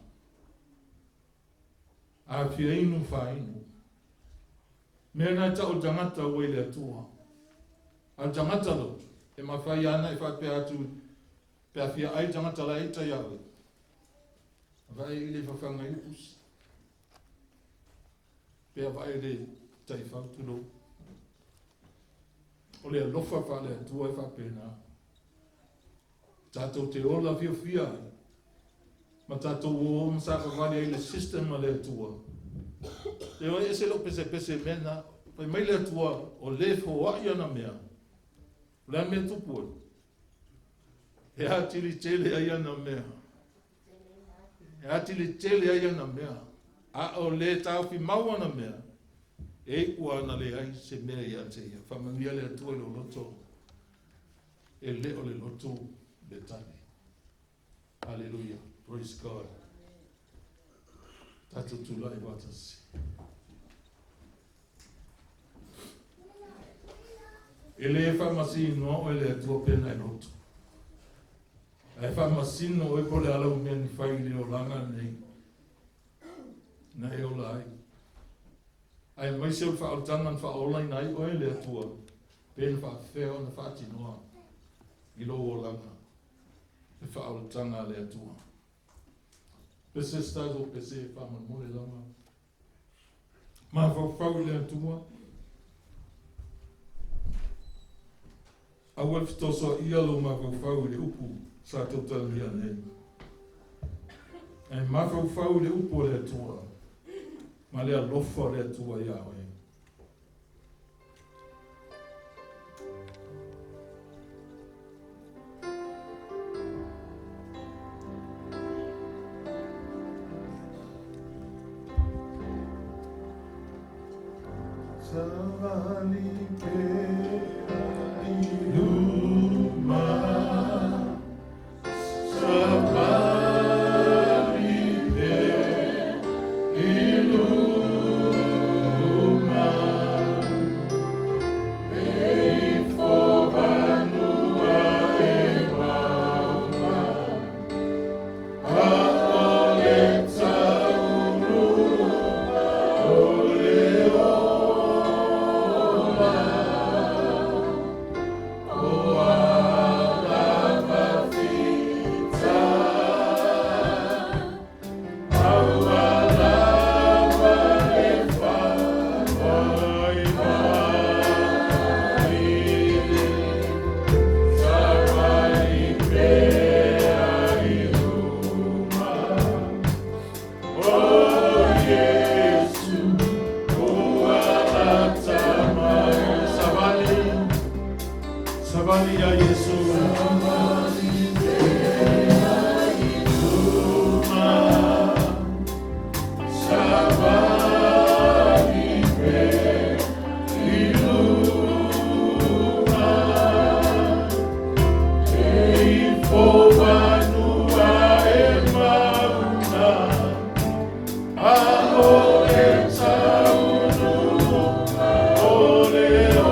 A fia inu whainu. Mea nai ta o tangata o le atua. A tangata lo. E ma whai ana e whai pia atu. Pia fia ai tangata la ita ia o. Vai ile whawhanga I pusi. Pea vai le tai whautulo. O le alofa wha le atua e whapena. Tātou te ola fia ai. Ma tātou o msaka wale ai le system a le atua. Te oi e se lo pese mena. Pai mai le atua o le fo ai ana mea. Le mea tupu. E atili tele ai ana mea. E atili tele ai ana mea. A o le tau fi mau ana mea. E ua ana le ai se mea ia te ia. Whamangia le atua le o loto. E le o le loto le tani. Hallelujah. Praise God. Tatu tulai watasi. E le whamasino o le atua pena e loto. E whamasino o e pole alau mea ni whai le o langa nei. Na e ola ai. Ai mai se o whaotanga wha online ai o e le atua. Pena wha wheo na whaati noa. I lo o langa. E whaotanga le atua. Pese stado pese whaman mole langa. Ma whau le atua. A wef toso ia lo ma whau le upu. Sa total lia nei. E ma whau le upu le atua. Ma le alofa le atua ia oe. Savali pe iluma, savali pe iluma, ei fobanua e mama, aoleta Savali ya Yesu, savali pe iluma, ei fobanua e mauna, aoleta unuma, oleo.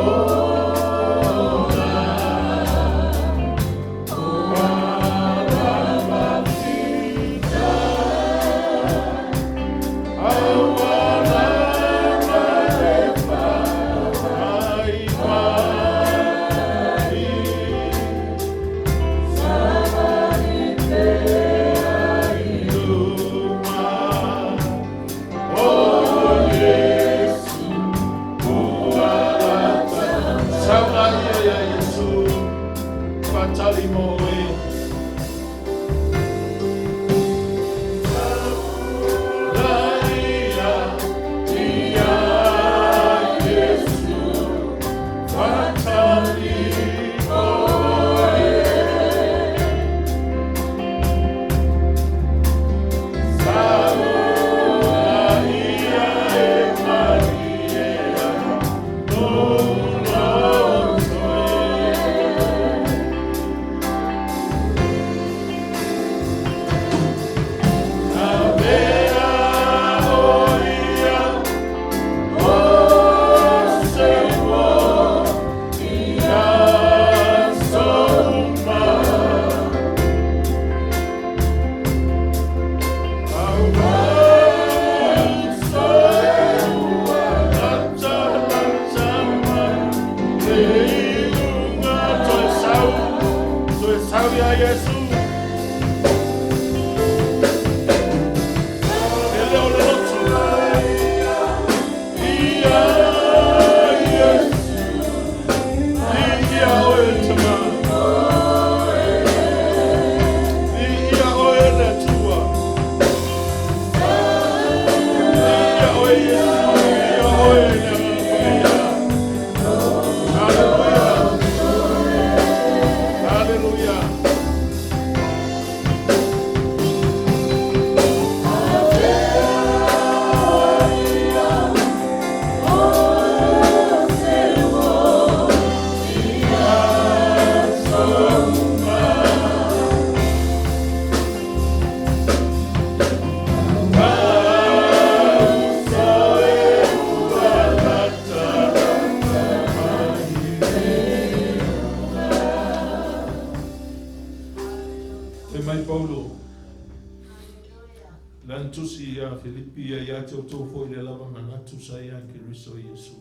Lantusi ya Filipi ya tofo ile lava manatu saya Kristo Yesu.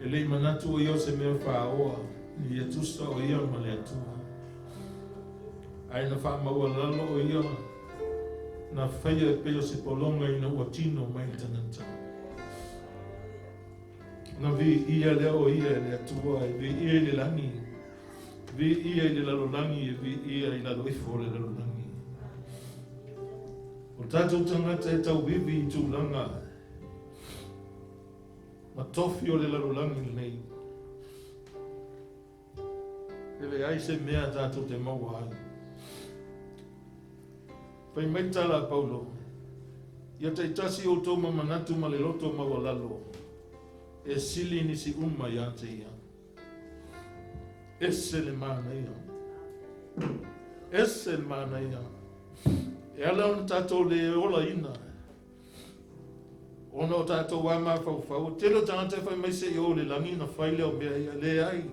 Ele manatu o yose me faoa ni yetusta o ia maletu. Ai na fa mawalalo o ia na feia pelo se polonga ina watino mai tananta. Na vi ia leo ia le tua vi ia le langi. Vi ia le langi vi ia le loifore le langi. O tātou tangata e tau vivi I tūlanga. Ma tofi o le larolangi nei. Ele ai se mea tātou te maua ai. Pai mai tala Paulo. Ia te itasi o tō mamanatu ma le roto mawalalo. E sili ni si uma ia te ia. Ese le mana ia. Ese le mana ia. E ala ona tātou le ola ina. Ona o tātou wama whau. Telo tangata whai mai se i o le langina whaile o mea ia le ai.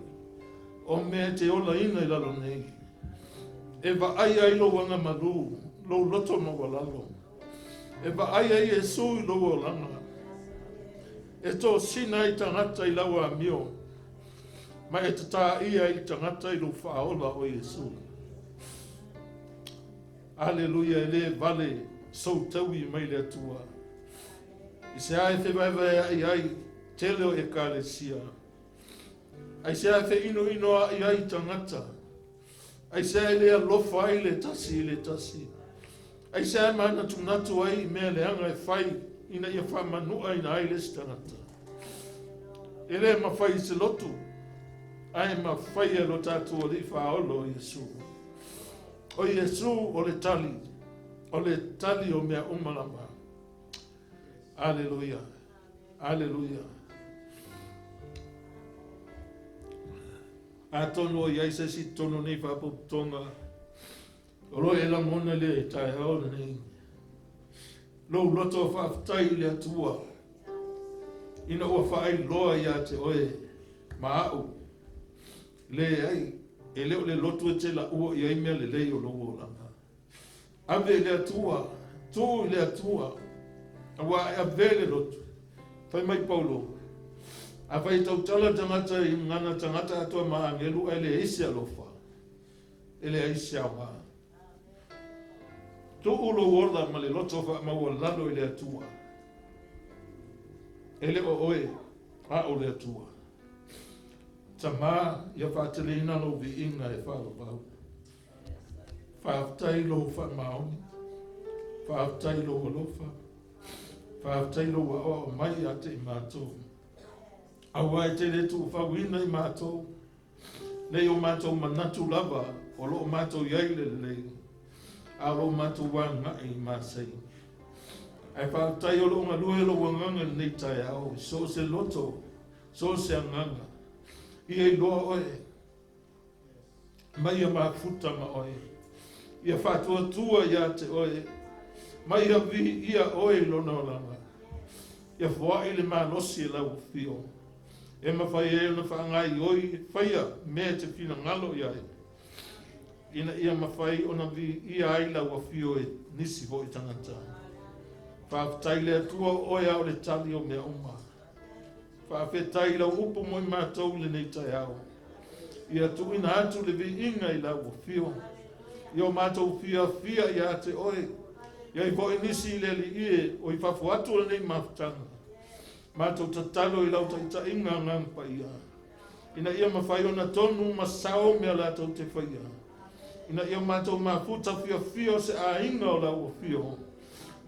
O mea te ola ina i lalo nei. E wa ai lo wanga maru. Lo loto mawalalo. E wa ai e sui lo o langa. E tō sina i tangata i lawa mio. Ma e tata ia i tangata i lo whaola o Yesu. Aleluia, ele vale sou tau i mai le atua. I se ai te vai ai tele o ekalesia. Ai se ai te ino ai tangata. Ai se ai le alofa ai le tasi. Ai se ai mana tunatu ai mea le anga e whai ina ia whamanua ina ai le tangata. Ele ma whai se lotu. Ai ma whai e lo tatu o li whaolo Yesu. O Yesu o le tali o mea umalama. Aleluia, aleluia. A tono o iai se si tono nei whapotonga. O roi e la mona le e tai haona nei. Lou loto whaftai le atua. Ina ua whaai loa ia te oe maau. Le ai. E leo le lotu e te la ua i aimea le lei o loa o langa. Ave le atua, tu le atua, awa e ave le lotu. Fai mai Paulo. A fai tau tala tangata i ngana tangata atua maa ngelu e le eisi alofa. E le eisi awa. Tu ulo wola ma le loto fa ma ua lalo i le atua. E le o oe, a o le atua. Tama ia whaatelina lo vi inga e whaavau. Whaaftai lo wha maoni. Whaaftai lo alofa. Whaaftai lo wa o mai ate i mātou. Awa e te le tu whawina i mātou. Nei o mātou manatu lava. O lo mātou iaile lei. A lo mātou wanga i māsei. Ai whaaftai o lo ngā lue lo wanganga nei tai au. So se loto. So se anganga. Ia i loa oe. Mai a mafuta ma oe. Ia whatua tua ia te oe. Mai a vi ia oe lona o langa. Ia wha i le malosi e lau fio. E ma whai e na whaangai oi whaia mea te whina ngalo ia e. Ina ia ma whai ona vi ia ai lau a fio e nisi ho i tangata. Whaaftai le atua oe au le tali o mea uma. Whaafetai lau upo moi mātou le nei tai au. Ia tu ina atu le vi inga i lau o fio. Ia o mātou fia ia te oe. Ia i voe nisi le li ie o i whafu atu le nei mafutanga. Mātou tatalo i lau taita inga ngampa ia. Ina ia mawhai ona tonu masao mea lātou te whaia. Ina ia mātou mafuta fia se a inga o lau o fio.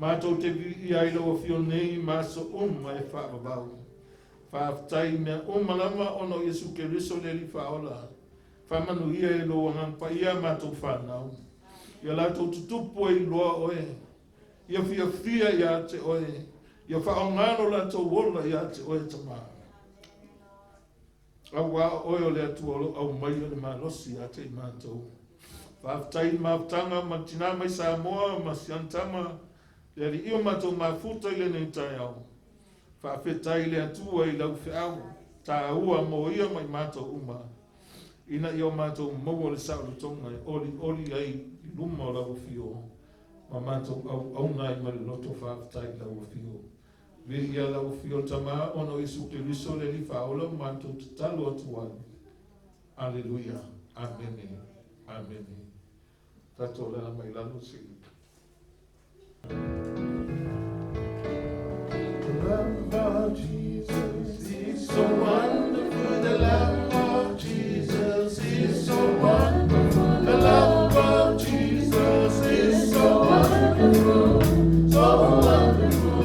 Mātou te vi ia i lau o fio nei maso e whaavavau. Whaaftai mea o malama ono Yesu Keriso le li whaola. Whamanu ia e loa ngampa ia mātou whanau. Ia lātou tutupu e loa oe. Ia fia ia te oe. Ia whaongano lātou wola ia te oe tama. Awa oe o le atu olo au mai o le malosi ia te mātou. Whaaftai maftanga ma tina mai Samoa ma siantama. Ia li io mātou mafuta i le nei tai au. Whaafetai le atua i lau whiau, tā ua mo ia mai mātou uma. Ina i o mātou maua le sauru tonga, oli ai i luma o lau whio. Ma mātou au nai mare loto whaafetai lau whio. Viri ia lau whio tama, ono Yesu Keriso le li whaola, mātou te talo atuani. Aleluia. Amen. Amen. Tato lana mai lalo si. The Lamb of Jesus is so wonderful. The Lamb of Jesus is so wonderful. The Lamb of Jesus is so wonderful. So wonderful.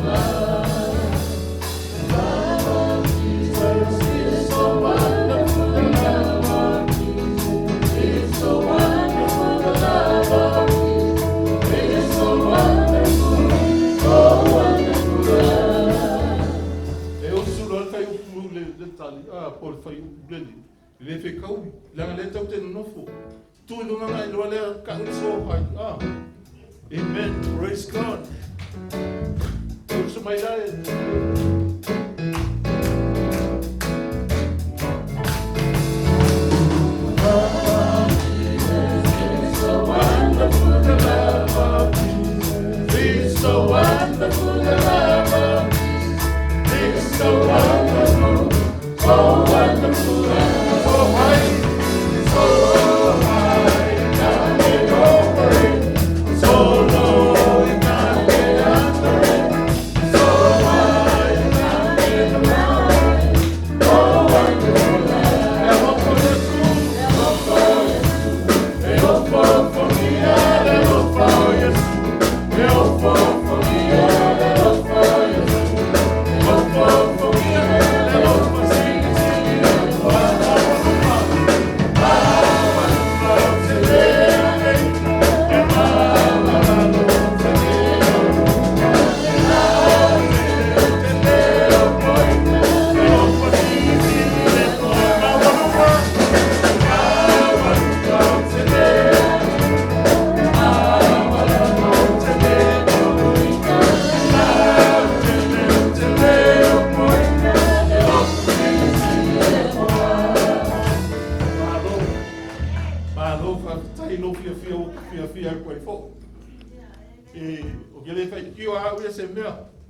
The Lamb of Jesus is so wonderful. The Lamb of Jesus is so wonderful. The Lamb of Jesus is so wonderful. Le fe kau, langa le tau te nofo. Tu lunga ngai loa lea ka so hai. Amen. Praise God. Tau sa mai lai. Wonderful, the love of Jesus. It's so wonderful, the love of Jesus. It's so wonderful, so wonderful, so high, so high, can't get over it. So low, you can't get under it. So high, you can't get around it. So wonderful, never for the school, never for you. Never for me, never for you. Never for me, never for you. Never for me, never for sing.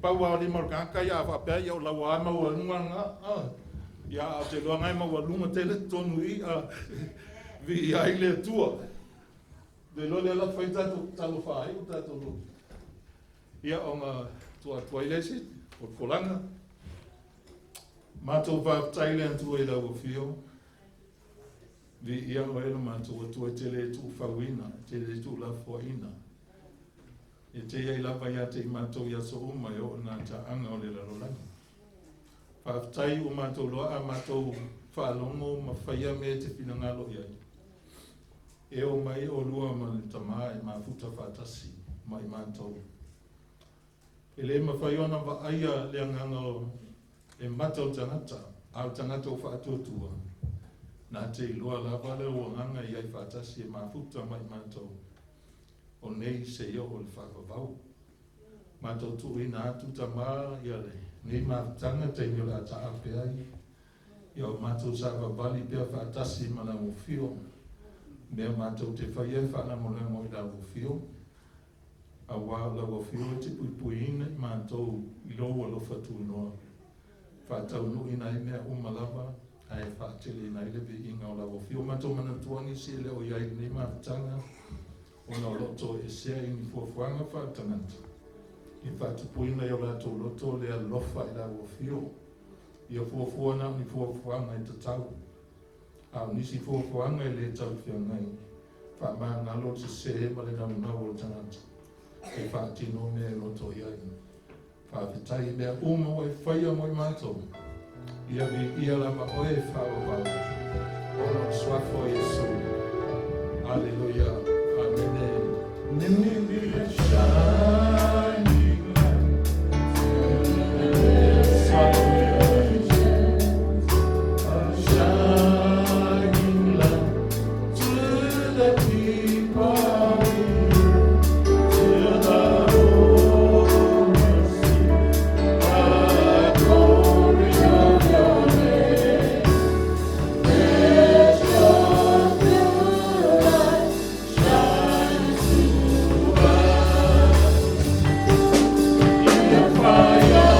Paua le markaka ya fa pe ya la wa ma wa nga ya te lo ngai ma wa lunga te le tonu I vi ai le tua de lo le la faita to talo fa ai ta to lo ya ona tua toilesi o kolanga ma to va Thailand tu e la o fio vi ia o ele ma to te le tu fa wina te le tu la foina e te iei lava ia te imatou ia so uma e o nā ta anga o le lalolani. Whaftai o mātou loa a mātou whaalongo ma whaia me te whinangalo iai. E o mai o lua ma le tamaa e mā futa whātasi mai mātou. E le ma whaiona wa aia le anganga e matau tangata, au tangata o whaatuatua. Nā te ilua lava le o nganga iai whātasi e mā futa mai mātou. O nei se ia o le whakawau. Mātou tu ina atu ta maa ia le. Nei mātanga te inyo la ta ape ai. Ia o mātou sa wawali pia whaatasi mana mo fio. Mea mātou te whaia whana mo lengo I la mo fio. A wā la mo fio e te pui ina I mātou I loa lo whatu inoa. Whātau no ina I mea umalawa. Ai whaatele ina I lewe inga o la mo fio. Mātou mana tuani si leo iai nei mātanga. Ona o loto e sea I ni fuafuanga whātangata. I whātupuina I o lato loto le alofa I la uafio. I a fuafuana ni fuafuanga I tatau. Au nisi fuafuanga I le tau whiangai. Whamā ngalo te se ma le nau o tangata. E whātino me loto iai. Whāwhitai mea uma o e whaia mo I mātou. Ia vi ia lama o e whāwawau. Ono swafo Yesu. Alleluia. Amen. Shining light to the people here, to the whole sea, the glory of your name. Let your good light shine through us. In the fire,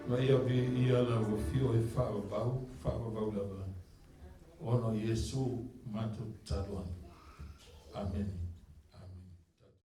Ma ia vi ia la o fio e whaavau lava. Ono Yesu matu taluan. Amen.